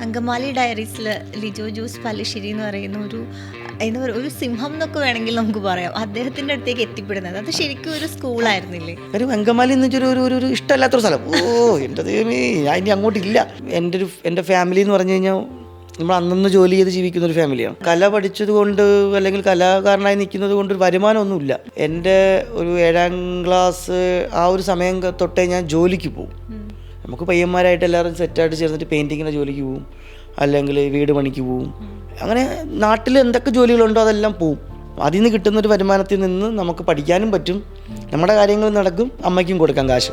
അങ്കമാലി ഡയറീസിൽ ലിജോ ജോസ് പല്ലിശ്ശേരി എന്ന് പറയുന്ന എന്താ പറയുക, ഒരു സിംഹം എന്നൊക്കെ വേണമെങ്കിൽ നമുക്ക് പറയാം. അദ്ദേഹത്തിൻ്റെ അടുത്തേക്ക് എത്തിപ്പെടുന്നത് അത് ശരിക്കും ഒരു സ്കൂളായിരുന്നില്ലേ? ഒരു അങ്കമാലി എന്ന് വെച്ചൊരു ഒരു ഒരു ഇഷ്ടമല്ലാത്തൊരു സ്ഥലം. എൻ്റെ ദൈവമേ, ഞാൻ ഇനി അങ്ങോട്ടില്ല. എൻ്റെ ഫാമിലി എന്ന് പറഞ്ഞു കഴിഞ്ഞാൽ നമ്മൾ അന്നന്ന് ജോലി ചെയ്ത് ജീവിക്കുന്ന ഒരു ഫാമിലിയാണ്. കല പഠിച്ചത് കൊണ്ട് അല്ലെങ്കിൽ കലാകാരനായി നിൽക്കുന്നത് കൊണ്ട് ഒരു വരുമാനമൊന്നുമില്ല. എൻ്റെ ഒരു 7ാം ക്ലാസ് ആ ഒരു സമയം തൊട്ടേ ഞാൻ ജോലിക്ക് പോകും. നമുക്ക് പയ്യന്മാരായിട്ട് എല്ലാവരും സെറ്റായിട്ട് ചേർന്നിട്ട് പെയിൻറ്റിങ്ങിൻ്റെ ജോലിക്ക് പോവും, അല്ലെങ്കിൽ വീട് പണിക്ക് പോവും. അങ്ങനെ നാട്ടിൽ എന്തൊക്കെ ജോലികളുണ്ടോ അതെല്ലാം പോവും. അതിൽ നിന്ന് കിട്ടുന്നൊരു വരുമാനത്തിൽ നിന്ന് നമുക്ക് പഠിക്കാനും പറ്റും, നമ്മുടെ കാര്യങ്ങൾ നടക്കും, അമ്മയ്ക്കും കൊടുക്കാം കാശ്.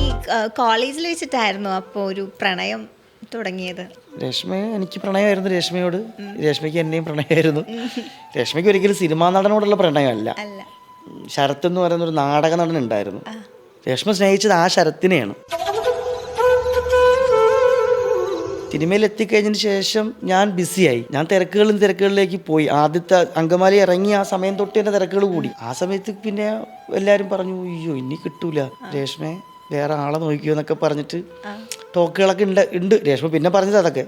ഈ കോളേജിൽ വെച്ചിട്ടായിരുന്നു അപ്പോൾ ഒരു പ്രണയം തുടങ്ങിയത്? എനിക്ക് പ്രണയമായിരുന്നു രേഷ്മയോട്, രേഷ്മയ്ക്ക് എന്നെയും പ്രണയമായിരുന്നു. രേഷ്മയ്ക്ക് ഒരിക്കലും സിനിമാ നടനോടുള്ള പ്രണയമല്ല. ശരത്ത് എന്ന് പറയുന്ന ഒരു നാടക നടൻ ഉണ്ടായിരുന്നു. രേഷ്മ സ്നേഹിച്ചത് ആ ശരത്തിനെയാണ്. സിനിമയിൽ എത്തിക്കഴിഞ്ഞതിന് ശേഷം ഞാൻ ബിസിയായി. ഞാൻ തിരക്കുകളിലേക്ക് പോയി. ആദ്യത്തെ അങ്കമാലി ഇറങ്ങി ആ സമയം തൊട്ട് എൻ്റെ തിരക്കുകൾ കൂടി. ആ സമയത്ത് പിന്നെ എല്ലാവരും പറഞ്ഞു, അയ്യോ ഇനി കിട്ടൂല രേഷ്മയെ, വേറെ ആളെ നോക്കിയോ എന്നൊക്കെ പറഞ്ഞിട്ട് ടോക്കുകളൊക്കെ ഉണ്ട്. രേഷ്മ പിന്നെ പറഞ്ഞത് അതൊക്കെ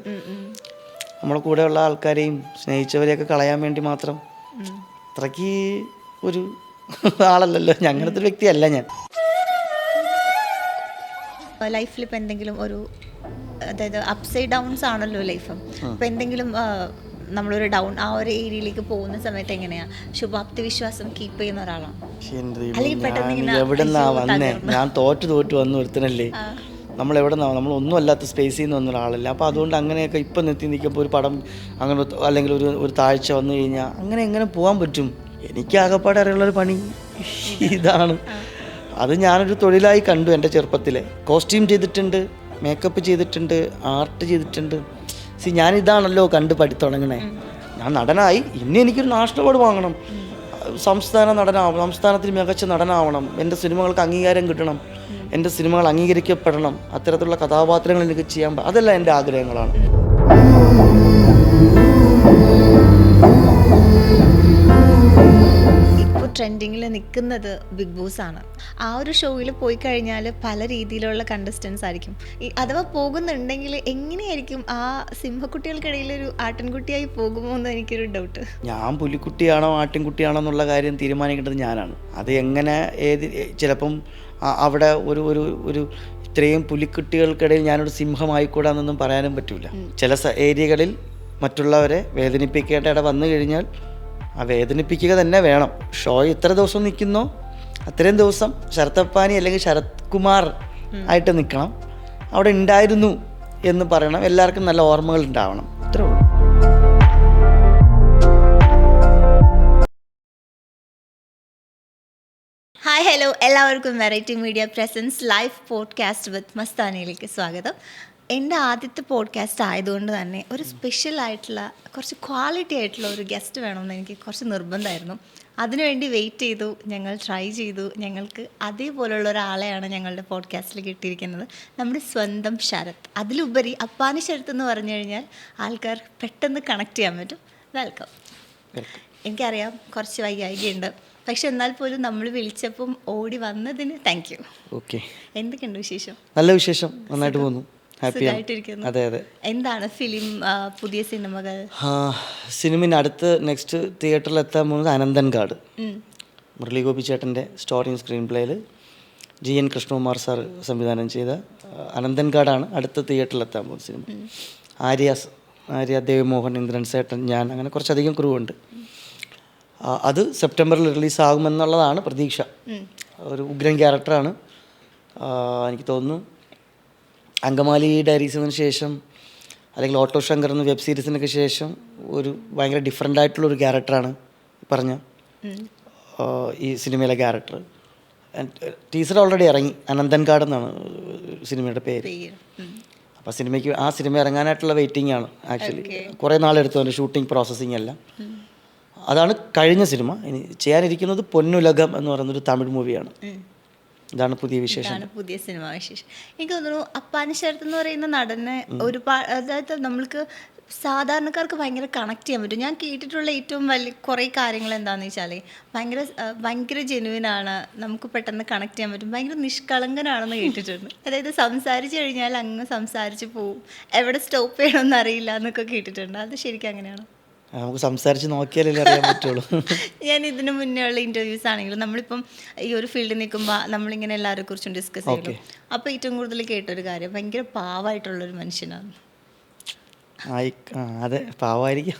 നമ്മളെ കൂടെയുള്ള ആൾക്കാരെയും സ്നേഹിച്ചവരെയൊക്കെ കളയാൻ വേണ്ടി മാത്രം. അത്രയ്ക്ക് ഒരു ആളല്ലല്ലോ, അങ്ങനത്തെ ഒരു വ്യക്തിയല്ല ഞാൻ. ലൈഫിൽ ഇപ്പം എന്തെങ്കിലും ഒരു, അതായത് അപ്സ് ആൻഡ് ഡൗൺസ് ആണല്ലോ ലൈഫ്. അപ്പം എന്തെങ്കിലും നമ്മളൊരു ഡൗൺ ആ ഒരു ഏരിയയിലേക്ക് പോകുന്ന സമയത്ത് എങ്ങനെയാ ശുഭാപ്തി വിശ്വാസം കീപ്പ് ചെയ്യുന്ന ഒരാളാണ്? എവിടെന്നാ വന്നേ? ഞാൻ തോറ്റു വന്നു ഒരുത്തനല്ലേ. നമ്മൾ നമ്മളൊന്നും അല്ലാത്ത സ്പേസിൽ നിന്ന് വന്ന ഒരാളല്ല. അപ്പോൾ അതുകൊണ്ട് അങ്ങനെയൊക്കെ ഇപ്പം നിൽക്കുമ്പോൾ ഒരു പടം അങ്ങനെ അല്ലെങ്കിൽ ഒരു താഴ്ച വന്നു കഴിഞ്ഞാൽ എങ്ങനെ പോകാൻ പറ്റും? എനിക്ക് ആകെപ്പാടെ അറിയുള്ളൊരു പണി ഇതാണ്. അത് ഞാനൊരു തൊഴിലായി കണ്ടു. എൻ്റെ ചെറുപ്പത്തിലെ കോസ്റ്റ്യൂം ചെയ്തിട്ടുണ്ട്, മേക്കപ്പ് ചെയ്തിട്ടുണ്ട്, ആർട്ട് ചെയ്തിട്ടുണ്ട്. ഞാനിതാണല്ലോ കണ്ട് തുടങ്ങണേ. ഞാൻ നടനായി, ഇനി എനിക്കൊരു നാഷണൽ അവാർഡ് വാങ്ങണം, സംസ്ഥാന നടനാവണം, സംസ്ഥാനത്തിൽ മികച്ച നടനാവണം, എൻ്റെ സിനിമകൾക്ക് അംഗീകാരം കിട്ടണം, എൻ്റെ സിനിമകൾ അംഗീകരിക്കപ്പെടണം, അത്തരത്തിലുള്ള കഥാപാത്രങ്ങൾ എനിക്ക് ചെയ്യാൻ അതെല്ലാം എൻ്റെ ആഗ്രഹങ്ങളാണ്. ട്രെൻഡിങ്ങിൽ നിൽക്കുന്നത് ബിഗ് ബോസ് ആണ്. ആ ഒരു ഷോയിൽ പോയി കഴിഞ്ഞാൽ പല രീതിയിലുള്ള കണ്ടസ്റ്റൻസ് ആയിരിക്കും. അഥവാ പോകുന്നുണ്ടെങ്കിൽ എങ്ങനെയായിരിക്കും ആ സിംഹക്കുട്ടികൾക്കിടയിൽ ഒരു ആട്ടിൻകുട്ടിയായി പോകുമോ എന്ന് എനിക്കൊരു ഡൗട്ട്. ഞാൻ പുലിക്കുട്ടിയാണോ ആട്ടിൻകുട്ടിയാണോ എന്നുള്ള കാര്യം തീരുമാനിക്കേണ്ടത് ഞാനാണ്. അത് എങ്ങനെ ചിലപ്പം അവിടെ ഒരു ഇത്രയും പുലിക്കുട്ടികൾക്കിടയിൽ ഞാനൊരു സിംഹമായിക്കൂടാന്നൊന്നും പറയാനും പറ്റൂല. ചില ഏരിയകളിൽ മറ്റുള്ളവരെ വേദനിപ്പിക്കേണ്ട ഇട വന്നു കഴിഞ്ഞാൽ ആ വേദനിപ്പിക്കുക തന്നെ വേണം. ഷോ എത്ര ദിവസം നിൽക്കുന്നോ അത്രയും ദിവസം ശരത്തപ്പാനി അല്ലെങ്കിൽ ശരത് കുമാർ ആയിട്ട് നിൽക്കണം. അവിടെ ഉണ്ടായിരുന്നു എന്ന് പറയണം. എല്ലാവർക്കും നല്ല ഓർമ്മകൾ ഉണ്ടാവണം. അത്രേ ഉള്ളൂ. ഹായ്, ഹലോ, എല്ലാവർക്കും variety media presents live podcast with മസ്താനിയിലേക്ക് സ്വാഗതം. എൻ്റെ ആദ്യത്തെ പോഡ്കാസ്റ്റ് ആയതുകൊണ്ട് തന്നെ ഒരു സ്പെഷ്യൽ ആയിട്ടുള്ള കുറച്ച് ക്വാളിറ്റി ആയിട്ടുള്ള ഒരു ഗസ്റ്റ് വേണമെന്ന് എനിക്ക് കുറച്ച് നിർബന്ധമായിരുന്നു. അതിനുവേണ്ടി വെയിറ്റ് ചെയ്തു, ഞങ്ങൾ ട്രൈ ചെയ്തു. ഞങ്ങൾക്ക് അതേപോലുള്ള ഒരാളെയാണ് ഞങ്ങളുടെ പോഡ്കാസ്റ്റിൽ കിട്ടിയിരിക്കുന്നത്, നമ്മുടെ സ്വന്തം ശരത്. അതിലുപരി അപ്പാനി ശരത് എന്ന് പറഞ്ഞു കഴിഞ്ഞാൽ ആൾക്കാർ പെട്ടെന്ന് കണക്ട് ചെയ്യാൻ പറ്റും. വെൽക്കം. എനിക്കറിയാം കുറച്ച് വൈകായികയുണ്ട്, പക്ഷെ എന്നാൽ പോലും നമ്മൾ വിളിച്ചപ്പം ഓടി വന്നതിന് താങ്ക് യു. ഓക്കെ, എന്തൊക്കെയുണ്ട് വിശേഷം? നല്ല വിശേഷം, നന്നായിട്ട് പോകുന്നു. അതെ. എന്താണ് ഫിലിം, പുതിയ സിനിമകൾ? സിനിമ അടുത്ത് നെക്സ്റ്റ് തിയേറ്ററിൽ എത്താൻ പോകുന്നത് അനന്തൻകാട്. മുരളി ഗോപി ചേട്ടൻ്റെ സ്റ്റോറിയും സ്ക്രീൻ പ്ലേയിൽ GN കൃഷ്ണകുമാർ സാർ സംവിധാനം ചെയ്ത അനന്തൻകാടാണ് അടുത്ത തിയേറ്ററിൽ എത്താൻ പോകുന്ന സിനിമ. ആര്യ, ദേവമോഹൻ, ഇന്ദ്രൻ സേട്ടൻ, ഞാൻ, അങ്ങനെ കുറച്ചധികം ക്രൂ ഉണ്ട്. അത് സെപ്റ്റംബറിൽ റിലീസാകുമെന്നുള്ളതാണ് പ്രതീക്ഷ. ഒരു ഉഗ്രൻ ക്യാരക്ടറാണ്. എനിക്ക് തോന്നുന്നു അങ്കമാലി ഡയറീസിന് ശേഷം അല്ലെങ്കിൽ ഓട്ടോ ശങ്കർ എന്ന വെബ് സീരീസിനൊക്കെ ശേഷം ഒരു ഭയങ്കര ഡിഫറെൻ്റ് ആയിട്ടുള്ളൊരു ക്യാരക്ടറാണ് പറഞ്ഞ ഈ സിനിമയിലെ ക്യാരക്ടർ. ടീസർ ഓൾറെഡി ഇറങ്ങി, അനന്തൻകാട് എന്നാണ് സിനിമയുടെ പേര്. അപ്പോൾ ആ സിനിമ ഇറങ്ങാനായിട്ടുള്ള വെയിറ്റിംഗ് ആണ്. ആക്ച്വലി കുറേ നാളെടുത്തു അതിൻ്റെ ഷൂട്ടിംഗ് പ്രോസസ്സിങ് എല്ലാം. അതാണ് കഴിഞ്ഞ സിനിമ. ഇനി ചെയ്യാനിരിക്കുന്നത് പൊന്നുലകം എന്ന് പറയുന്നൊരു തമിഴ് മൂവിയാണ്. ഇതാണ് പുതിയ വിശേഷം, പുതിയ സിനിമ വിശേഷം. എനിക്ക് തോന്നുന്നു അപ്പാനി ശരത് എന്ന് പറയുന്ന നടനെ ഒരുപാട്, അതായത് നമ്മൾക്ക് സാധാരണക്കാർക്ക് ഭയങ്കര കണക്ട് ചെയ്യാൻ പറ്റും. ഞാൻ കേട്ടിട്ടുള്ള ഏറ്റവും വലിയ കുറേ കാര്യങ്ങൾ എന്താണെന്ന് വെച്ചാൽ ഭയങ്കര ജെനുവിനാണ്, നമുക്ക് പെട്ടെന്ന് കണക്ട് ചെയ്യാൻ പറ്റും, ഭയങ്കര നിഷ്കളങ്കനാണെന്ന് കേട്ടിട്ടുണ്ട്. അതായത് സംസാരിച്ച് കഴിഞ്ഞാൽ അങ്ങ് സംസാരിച്ച് പോവും, എവിടെ സ്റ്റോപ്പ് ചെയ്യണമെന്ന് അറിയില്ല എന്നൊക്കെ കേട്ടിട്ടുണ്ട്. അത് ശരിക്കും അങ്ങനെയാണോ? നമുക്ക് സംസാരിച്ച് നോക്കിയാലല്ലേ അറിയാൻ പറ്റുള്ളൂ. ഞാൻ ഇതിന് മുന്നേ ഉള്ള ഇൻ്റർവ്യൂസ് ആണെങ്കിലും നമ്മളിപ്പം ഈ ഒരു ഫീൽഡിൽ നിൽക്കുമ്പോൾ നമ്മളിങ്ങനെ എല്ലാവരെ കുറിച്ചും ഡിസ്കസ് ചെയ്യും. അപ്പോൾ ഏറ്റവും കൂടുതൽ കേട്ടൊരു കാര്യം ഭയങ്കര പാവമായിട്ടുള്ളൊരു മനുഷ്യനാണ്. അതെ, പാവമായിരിക്കും.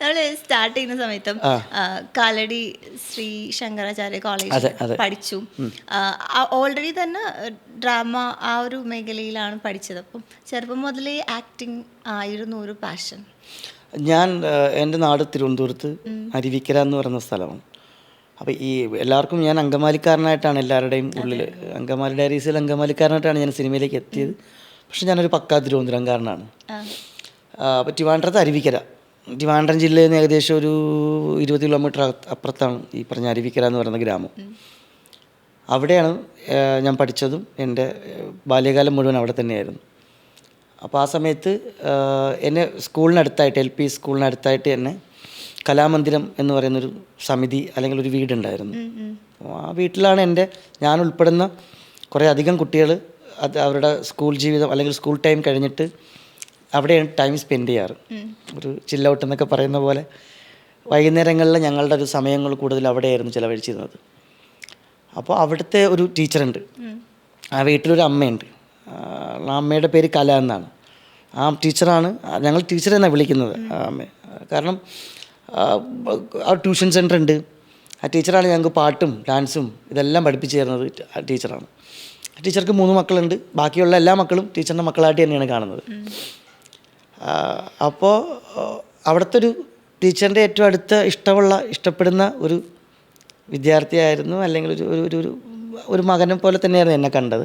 നമ്മൾ സ്റ്റാർട്ട് ചെയ്യുന്ന സമയത്തും കാലടി ശ്രീ ശങ്കരാചാര്യ കോളേജ് പഠിച്ചു. ഓൾറെഡി തന്നെ ഡ്രാമ ആ ഒരു മേഖലയിലാണ് പഠിച്ചത്. അപ്പം ചെറുപ്പം മുതലേ ആക്ടിങ് ആയിരുന്നു ഒരു പാഷൻ. ഞാൻ എൻ്റെ നാട് തിരുവനന്തപുരത്ത് അരുവിക്കര എന്ന് പറയുന്ന സ്ഥലമാണ്. അപ്പോൾ ഈ എല്ലാവർക്കും ഞാൻ അങ്കമാലിക്കാരനായിട്ടാണ് എല്ലാവരുടെയും ഉള്ളിൽ, അങ്കമാലി ഡയറീസിൽ അങ്കമാലിക്കാരനായിട്ടാണ് ഞാൻ സിനിമയിലേക്ക് എത്തിയത്. പക്ഷെ ഞാനൊരു പക്കാ തിരുവനന്തപുരംകാരനാണ്. അപ്പോൾ ട്രിവാൻഡ്രത്ത് അരുവിക്കര, ട്രിവാൻഡ്രം ജില്ലയിൽ നിന്ന് ഏകദേശം ഒരു 20 കിലോമീറ്റർ അപ്പുറത്താണ് ഈ പറഞ്ഞ അരുവിക്കര എന്ന് പറയുന്ന ഗ്രാമം. അവിടെയാണ് ഞാൻ പഠിച്ചതും. എൻ്റെ ബാല്യകാലം മുഴുവൻ അവിടെ തന്നെയായിരുന്നു. അപ്പോൾ ആ സമയത്ത് എന്നെ സ്കൂളിനടുത്തായിട്ട്, LP സ്കൂളിനടുത്തായിട്ട് തന്നെ കലാമന്ദിരം എന്ന് പറയുന്നൊരു സമിതി അല്ലെങ്കിൽ ഒരു വീടുണ്ടായിരുന്നു. ആ വീട്ടിലാണ് ഞാൻ ഉൾപ്പെടുന്ന കുറേ അധികം കുട്ടികൾ അവരുടെ സ്കൂൾ ജീവിതം അല്ലെങ്കിൽ സ്കൂൾ ടൈം കഴിഞ്ഞിട്ട് അവിടെയാണ് ടൈം സ്പെൻഡ് ചെയ്യാറ്. ഒരു ചില്ലൗട്ട് എന്നൊക്കെ പറയുന്ന പോലെ വൈകുന്നേരങ്ങളിൽ ഞങ്ങളുടെ ഒരു സമയങ്ങൾ കൂടുതൽ അവിടെയായിരുന്നു ചിലവഴിച്ചിരുന്നത്. അപ്പോൾ അവിടുത്തെ ഒരു ടീച്ചറുണ്ട്, ആ വീട്ടിലൊരു അമ്മയുണ്ട്. ആ അമ്മയുടെ പേര് കല എന്നാണ്. ആ ടീച്ചറാണ്, ഞങ്ങൾ ടീച്ചർ എന്നാണ് വിളിക്കുന്നത് ആ അമ്മ. കാരണം ആ ട്യൂഷൻ സെൻ്റർ ഉണ്ട്. ആ ടീച്ചറാണ് ഞങ്ങൾക്ക് പാട്ടും ഡാൻസും ഇതെല്ലാം പഠിപ്പിച്ചു തരുന്നത്. ആ ടീച്ചറാണ്. ടീച്ചർക്ക് 3 മക്കളുണ്ട്. ബാക്കിയുള്ള എല്ലാ മക്കളും ടീച്ചറിൻ്റെ മക്കളായിട്ട് തന്നെയാണ് കാണുന്നത്. അപ്പോൾ അവിടുത്തെ ഒരു ടീച്ചറിൻ്റെ ഏറ്റവും അടുത്ത ഇഷ്ടപ്പെടുന്ന ഒരു വിദ്യാർത്ഥിയായിരുന്നു, അല്ലെങ്കിൽ ഒരു മകനെ പോലെ തന്നെയായിരുന്നു എന്നെ കണ്ടത്.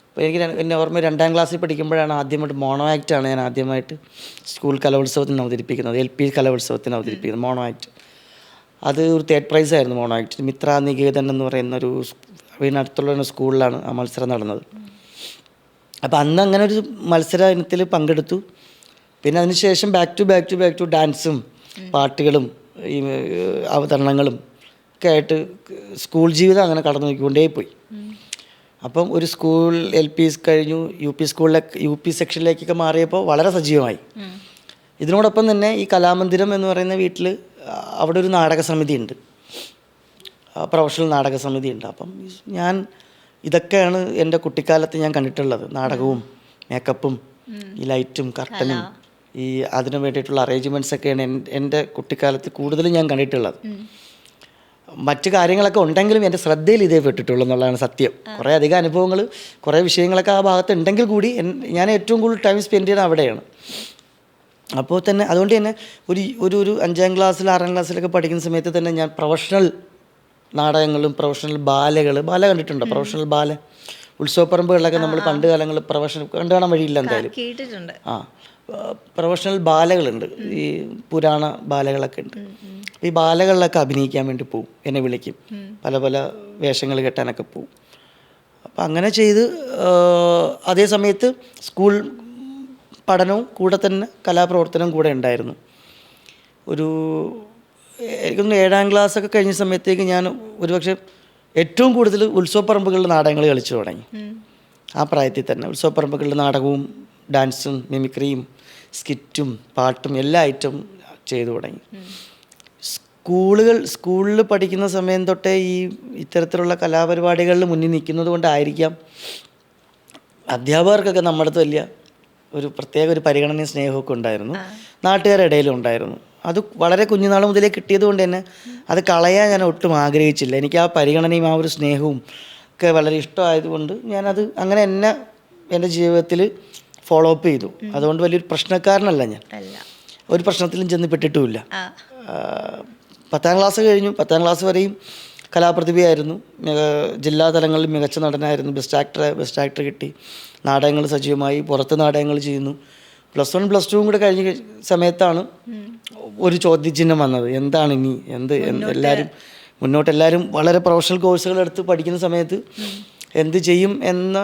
അപ്പോൾ എനിക്ക് എന്നെ ഓർമ്മ 2ാം ക്ലാസ്സിൽ പഠിക്കുമ്പോഴാണ് ആദ്യമായിട്ട് മോണോ ആക്റ്റാണ് ഞാൻ ആദ്യമായിട്ട് സ്കൂൾ കലോത്സവത്തിന് അവതരിപ്പിക്കുന്നത്, LP കലോത്സവത്തിന് അവതരിപ്പിക്കുന്നത് മോണോ ആക്ട്. അത് ഒരു 3rd പ്രൈസായിരുന്നു മോണോ ആക്ട്. മിത്ര നികേതൻ എന്ന് പറയുന്നൊരു വീടിനടുത്തുള്ള സ്കൂളിലാണ് ആ മത്സരം നടന്നത്. അപ്പോൾ അന്ന് അങ്ങനെ ഒരു മത്സര ഇനത്തിൽ പങ്കെടുത്തു. പിന്നെ അതിനുശേഷം ബാക്ക് ടു ഡാൻസും പാട്ടുകളും ഈ അവതരണങ്ങളും ഒക്കെ ആയിട്ട് സ്കൂൾ ജീവിതം അങ്ങനെ കടന്നു പോയിക്കൊണ്ടേപോയി. അപ്പം ഒരു സ്കൂൾ LP കഴിഞ്ഞു, UP സെക്ഷനിലേക്കൊക്കെ മാറിയപ്പോൾ വളരെ സജീവമായി. ഇതിനോടൊപ്പം തന്നെ ഈ കലാമന്ദിരം എന്ന് പറയുന്ന വീട്ടിൽ അവിടെ ഒരു നാടക സമിതി ഉണ്ട്, പ്രൊഫഷണൽ നാടക സമിതി ഉണ്ട്. അപ്പം ഇതൊക്കെയാണ് എൻ്റെ കുട്ടിക്കാലത്ത് ഞാൻ കണ്ടിട്ടുള്ളത്. നാടകവും മേക്കപ്പും ഈ ലൈറ്റും കർട്ടനും ഈ അതിന് വേണ്ടിയിട്ടുള്ള അറേഞ്ച്മെൻറ്റ്സൊക്കെയാണ് എൻ്റെ കുട്ടിക്കാലത്ത് കൂടുതലും ഞാൻ കണ്ടിട്ടുള്ളത്. മറ്റു കാര്യങ്ങളൊക്കെ ഉണ്ടെങ്കിലും എൻ്റെ ശ്രദ്ധയിൽ ഇതേ പെട്ടിട്ടുള്ളൂ എന്നുള്ളതാണ് സത്യം. കുറേ അധികം അനുഭവങ്ങൾ, കുറേ വിഷയങ്ങളൊക്കെ ആ ഭാഗത്ത് ഉണ്ടെങ്കിൽ കൂടി ഞാൻ ഏറ്റവും കൂടുതൽ ടൈം സ്പെൻഡ് ചെയ്യുന്നത് അവിടെയാണ്. അപ്പോൾ തന്നെ അതുകൊണ്ട് തന്നെ ഒരു 5ാം ക്ലാസ്സിൽ 6ാം ക്ലാസ്സിലൊക്കെ പഠിക്കുന്ന സമയത്ത് തന്നെ ഞാൻ പ്രൊഫഷണൽ നാടകങ്ങളും പ്രൊഫഷണൽ ബാല കണ്ടിട്ടുണ്ടോ? പ്രൊഫഷണൽ ബാല ഉത്സവപ്പറമ്പുകളിലൊക്കെ നമ്മൾ പണ്ട് കാലങ്ങളിൽ പ്രൊഫഷണൽ കണ്ടു കാണാൻ വഴിയില്ല എന്തായാലും. പ്രൊഫഷണൽ ബാലകളുണ്ട്, ഈ പുരാണ ബാലകളൊക്കെ ഉണ്ട്. ഈ ബാലകളിലൊക്കെ അഭിനയിക്കാൻ വേണ്ടി പോവും, എന്നെ വിളിക്കും, പല വേഷങ്ങൾ കെട്ടാനൊക്കെ പോവും. അപ്പം അങ്ങനെ ചെയ്ത് അതേ സമയത്ത് സ്കൂൾ പഠനവും കൂടെ തന്നെ കലാപ്രവർത്തനവും കൂടെ ഉണ്ടായിരുന്നു. എനിക്കൊന്ന് 7ാം ക്ലാസ്സൊക്കെ കഴിഞ്ഞ സമയത്തേക്ക് ഞാൻ ഒരുപക്ഷെ ഏറ്റവും കൂടുതൽ ഉത്സവപ്പറമ്പുകളിൽ നാടകങ്ങൾ കളിച്ചു തുടങ്ങി. ആ പ്രായത്തിൽ തന്നെ ഉത്സവപ്പറമ്പുകളിൽ നാടകവും ഡാൻസും മിമിക്രിയും സ്കിറ്റും പാട്ടും എല്ലാ ഐറ്റവും ചെയ്തു തുടങ്ങി. സ്കൂളിൽ പഠിക്കുന്ന സമയം തൊട്ടേ ഇത്തരത്തിലുള്ള കലാപരിപാടികളിൽ മുന്നിൽ നിൽക്കുന്നത് കൊണ്ടായിരിക്കാം അധ്യാപകർക്കൊക്കെ നമ്മുടെ അടുത്ത് വലിയ ഒരു പ്രത്യേക ഒരു പരിഗണനയും സ്നേഹമൊക്കെ ഉണ്ടായിരുന്നു, നാട്ടുകാരുടെ ഇടയിലും ഉണ്ടായിരുന്നു. അത് വളരെ കുഞ്ഞുനാൾ മുതലേ കിട്ടിയത് കൊണ്ട് തന്നെ അത് കളയാൻ ഞാൻ ഒട്ടും ആഗ്രഹിച്ചില്ല. എനിക്ക് ആ പരിഗണനയും ആ ഒരു സ്നേഹവും ഒക്കെ വളരെ ഇഷ്ടമായതുകൊണ്ട് ഞാനത് അങ്ങനെ എൻ്റെ ജീവിതത്തിൽ ഫോളോ അപ്പ് ചെയ്തു. അതുകൊണ്ട് വലിയൊരു പ്രശ്നക്കാരനല്ല ഞാൻ, ഒരു പ്രശ്നത്തിലും ചെന്ന് പെട്ടിട്ടുമില്ല. 10ാം ക്ലാസ് കഴിഞ്ഞു. 10ാം ക്ലാസ് വരെയും കലാപ്രതിഭയായിരുന്നു. ജില്ലാ തലങ്ങളിൽ മികച്ച നടനായിരുന്നു. ബെസ്റ്റ് ആക്ടർ കിട്ടി. നാടകങ്ങൾ സജീവമായി, പുറത്ത് നാടകങ്ങൾ ചെയ്യുന്നു. +1 +2 കൂടെ കഴിഞ്ഞ സമയത്താണ് ഒരു ചോദ്യചിഹ്നം വന്നത്. എന്താണ് ഇനി എല്ലാവരും വളരെ പ്രൊഫഷണൽ കോഴ്സുകൾ എടുത്ത് പഠിക്കുന്ന സമയത്ത് എന്ത് ചെയ്യും എന്ന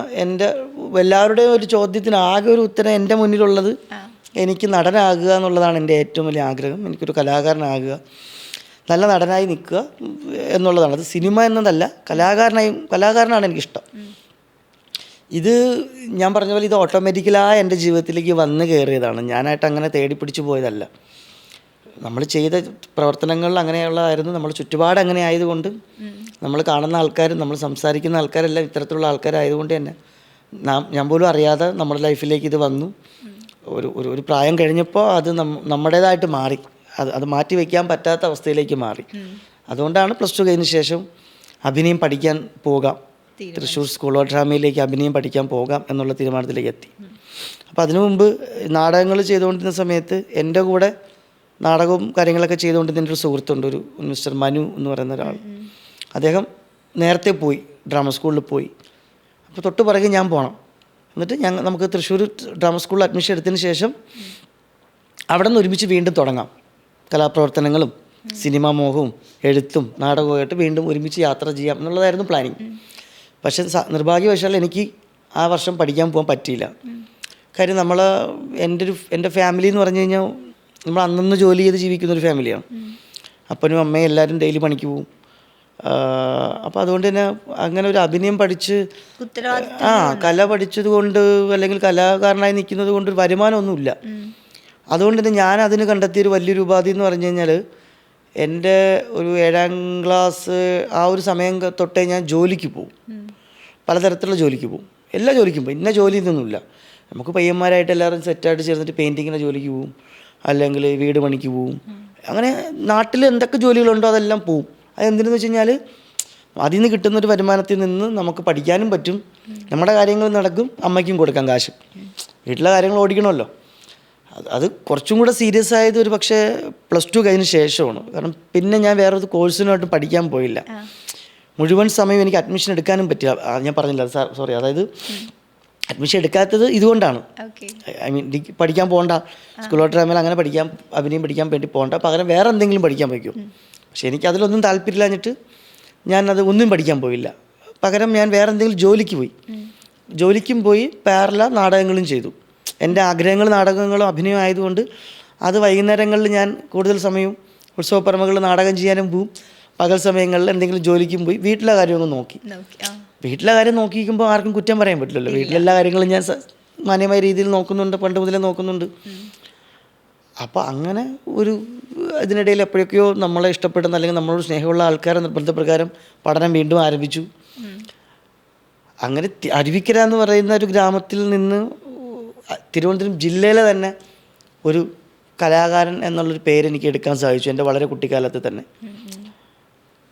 എല്ലാവരുടെയും ഒരു ചോദ്യത്തിന് ആകെ ഒരു ഉത്തരം എൻ്റെ മുന്നിലുള്ളത് എനിക്ക് നടനാകുക എന്നുള്ളതാണ് എൻ്റെ ഏറ്റവും വലിയ ആഗ്രഹം. എനിക്കൊരു കലാകാരനാകുക, നല്ല നടനായി നിൽക്കുക എന്നുള്ളതാണ്. അത് സിനിമ എന്നതല്ല, കലാകാരനാണ് എനിക്കിഷ്ടം. ഇത് ഞാൻ പറഞ്ഞ പോലെ ഇത് ഓട്ടോമാറ്റിക്കലായി എൻ്റെ ജീവിതത്തിലേക്ക് വന്നു കയറിയതാണ്. ഞാനായിട്ട് അങ്ങനെ തേടി പിടിച്ചു പോയതല്ല. നമ്മൾ ചെയ്ത പ്രവർത്തനങ്ങളിൽ അങ്ങനെയുള്ളതായിരുന്നു. നമ്മൾ ചുറ്റുപാട് അങ്ങനെ ആയതുകൊണ്ട്, നമ്മൾ കാണുന്ന ആൾക്കാരും നമ്മൾ സംസാരിക്കുന്ന ആൾക്കാരെല്ലാം ഇത്തരത്തിലുള്ള ആൾക്കാരായതുകൊണ്ട് തന്നെ ഞാൻ പോലും അറിയാതെ നമ്മുടെ ലൈഫിലേക്ക് ഇത് വന്നു. ഒരു പ്രായം കഴിഞ്ഞപ്പോൾ അത് നമ്മുടേതായിട്ട് മാറി. അത് മാറ്റി വയ്ക്കാൻ പറ്റാത്ത അവസ്ഥയിലേക്ക് മാറി. അതുകൊണ്ടാണ് +2 കഴിഞ്ഞ ശേഷം അഭിനയം പഠിക്കാൻ പോകാം, തൃശ്ശൂർ സ്കൂൾ ഓഫ് ഡ്രാമയിലേക്ക് അഭിനയം പഠിക്കാൻ പോകാം എന്നുള്ള തീരുമാനത്തിലേക്ക് എത്തി. അപ്പോൾ അതിനു മുമ്പ് നാടകങ്ങൾ ചെയ്തുകൊണ്ടിരുന്ന സമയത്ത് എൻ്റെ കൂടെ നാടകവും കാര്യങ്ങളൊക്കെ ചെയ്തുകൊണ്ടിരുന്ന ഒരു സുഹൃത്തുണ്ട്, ഒരു മിസ്റ്റർ മനു എന്ന് പറയുന്ന ഒരാൾ. അദ്ദേഹം നേരത്തെ പോയി, ഡ്രാമ സ്കൂളിൽ പോയി. അപ്പോൾ തൊട്ട് പിറകെ ഞാൻ പോകണം. എന്നിട്ട് നമുക്ക് തൃശ്ശൂർ ഡ്രാമ സ്കൂളിൽ അഡ്മിഷൻ എടുത്തതിന് ശേഷം അവിടെ നിന്ന് ഒരുമിച്ച് വീണ്ടും തുടങ്ങാം. കലാപ്രവർത്തനങ്ങളും സിനിമാ മോഹവും എഴുത്തും നാടകവുമായിട്ട് വീണ്ടും ഒരുമിച്ച് യാത്ര ചെയ്യാം എന്നുള്ളതായിരുന്നു പ്ലാനിങ്. പക്ഷേ നിർഭാഗ്യവശാൽ എനിക്ക് ആ വർഷം പഠിക്കാൻ പോകാൻ പറ്റിയില്ല. കാര്യം എൻ്റെ ഫാമിലി എന്ന് പറഞ്ഞു കഴിഞ്ഞാൽ നമ്മൾ അന്നന്ന് ജോലി ചെയ്ത് ജീവിക്കുന്നൊരു ഫാമിലിയാണ്. അപ്പനും അമ്മയും എല്ലാവരും ഡെയിലി പണിക്ക് പോവും. അപ്പോൾ അതുകൊണ്ട് തന്നെ അങ്ങനെ ഒരു അഭിനയം പഠിച്ച് കല പഠിച്ചത് കൊണ്ട് അല്ലെങ്കിൽ കലാകാരനായി നിൽക്കുന്നത് കൊണ്ട് ഒരു വരുമാനമൊന്നുമില്ല. അതുകൊണ്ട് തന്നെ ഞാൻ അതിന് കണ്ടെത്തിയൊരു വലിയൊരു ഉപാധി എന്ന് പറഞ്ഞു കഴിഞ്ഞാൽ, എൻ്റെ ഒരു 7ാം ക്ലാസ് ആ ഒരു സമയം തൊട്ടേ ഞാൻ ജോലിക്ക് പോകും. പലതരത്തിലുള്ള ജോലിക്ക് പോകും, എല്ലാ ജോലിക്കും പോകും. ഇന്ന ജോലി ഇതൊന്നുമില്ല. നമുക്ക് പയ്യന്മാരായിട്ട് എല്ലാവരും സെറ്റായിട്ട് ചേർന്നിട്ട് പെയിൻറ്റിങ്ങിൻ്റെ ജോലിക്ക് പോവും, അല്ലെങ്കിൽ വീട് പണിക്ക് പോവും. അങ്ങനെ നാട്ടിൽ എന്തൊക്കെ ജോലികളുണ്ടോ അതെല്ലാം പോവും. അതെന്തിനെന്ന് വെച്ച് കഴിഞ്ഞാൽ അതിൽ നിന്ന് കിട്ടുന്നൊരു വരുമാനത്തിൽ നിന്ന് നമുക്ക് പഠിക്കാനും പറ്റും, നമ്മുടെ കാര്യങ്ങൾ നടക്കും, അമ്മയ്ക്കും കൊടുക്കാം കാശ്, വീട്ടിലെ കാര്യങ്ങൾ ഓടിക്കണമല്ലോ. അത് കുറച്ചും കൂടെ സീരിയസ് ആയത് ഒരു പക്ഷേ +2 കഴിഞ്ഞ ശേഷമാണ്. കാരണം പിന്നെ ഞാൻ വേറൊരു കോഴ്സിനായിട്ട് പഠിക്കാൻ പോയില്ല. മുഴുവൻ സമയം എനിക്ക് അഡ്മിഷൻ എടുക്കാനും പറ്റില്ല. ഞാൻ പറഞ്ഞില്ല, സോറി, അതായത് അഡ്മിഷൻ എടുക്കാത്തത് ഇതുകൊണ്ടാണ്. ഐ മീൻ പഠിക്കാൻ പോകണ്ട, സ്കൂൾ ഓഫ് ഡ്രാമയിൽ അങ്ങനെ അഭിനയം പഠിക്കാൻ വേണ്ടി പോകണ്ട, പകരം വേറെ എന്തെങ്കിലും പഠിക്കാൻ പറ്റുമോ. പക്ഷേ എനിക്ക് അതിലൊന്നും താല്പര്യമില്ലാഞ്ഞിട്ട് ഞാനത് ഒന്നും പഠിക്കാൻ പോയില്ല. പകരം ഞാൻ വേറെ എന്തെങ്കിലും ജോലിക്കും പോയി പാരല നാടകങ്ങളും ചെയ്തു. എൻ്റെ ആഗ്രഹങ്ങൾ നാടകങ്ങളും അഭിനയം ആയതുകൊണ്ട് അത് വൈകുന്നേരങ്ങളിൽ ഞാൻ കൂടുതൽ സമയവും ഉത്സവപ്പറമ്പുകളിൽ നാടകം ചെയ്യാനും പോവും. പകൽ സമയങ്ങളിൽ എന്തെങ്കിലും ജോലിക്കും പോയി വീട്ടിലെ കാര്യമൊന്നും നോക്കി. വീട്ടിലെ കാര്യം നോക്കിക്കുമ്പോൾ ആർക്കും കുറ്റം പറയാൻ പറ്റില്ലല്ലോ. വീട്ടിലെല്ലാ കാര്യങ്ങളും ഞാൻ മാന്യമായ രീതിയിൽ നോക്കുന്നുണ്ട്, പണ്ട് മുതലേ നോക്കുന്നുണ്ട്. അപ്പോൾ അങ്ങനെ ഇതിനിടയിൽ എപ്പോഴൊക്കെയോ നമ്മളെ ഇഷ്ടപ്പെടുന്ന അല്ലെങ്കിൽ നമ്മളോട് സ്നേഹമുള്ള ആൾക്കാരെ നിർബന്ധപ്രകാരം പഠനം വീണ്ടും ആരംഭിച്ചു. അങ്ങനെ അരുവിക്കര എന്ന് പറയുന്ന ഒരു ഗ്രാമത്തിൽ നിന്ന് തിരുവനന്തപുരം ജില്ലയിലെ തന്നെ ഒരു കലാകാരൻ എന്നുള്ളൊരു പേര് എനിക്ക് എടുക്കാൻ സാധിച്ചു എൻ്റെ വളരെ കുട്ടിക്കാലത്ത് തന്നെ.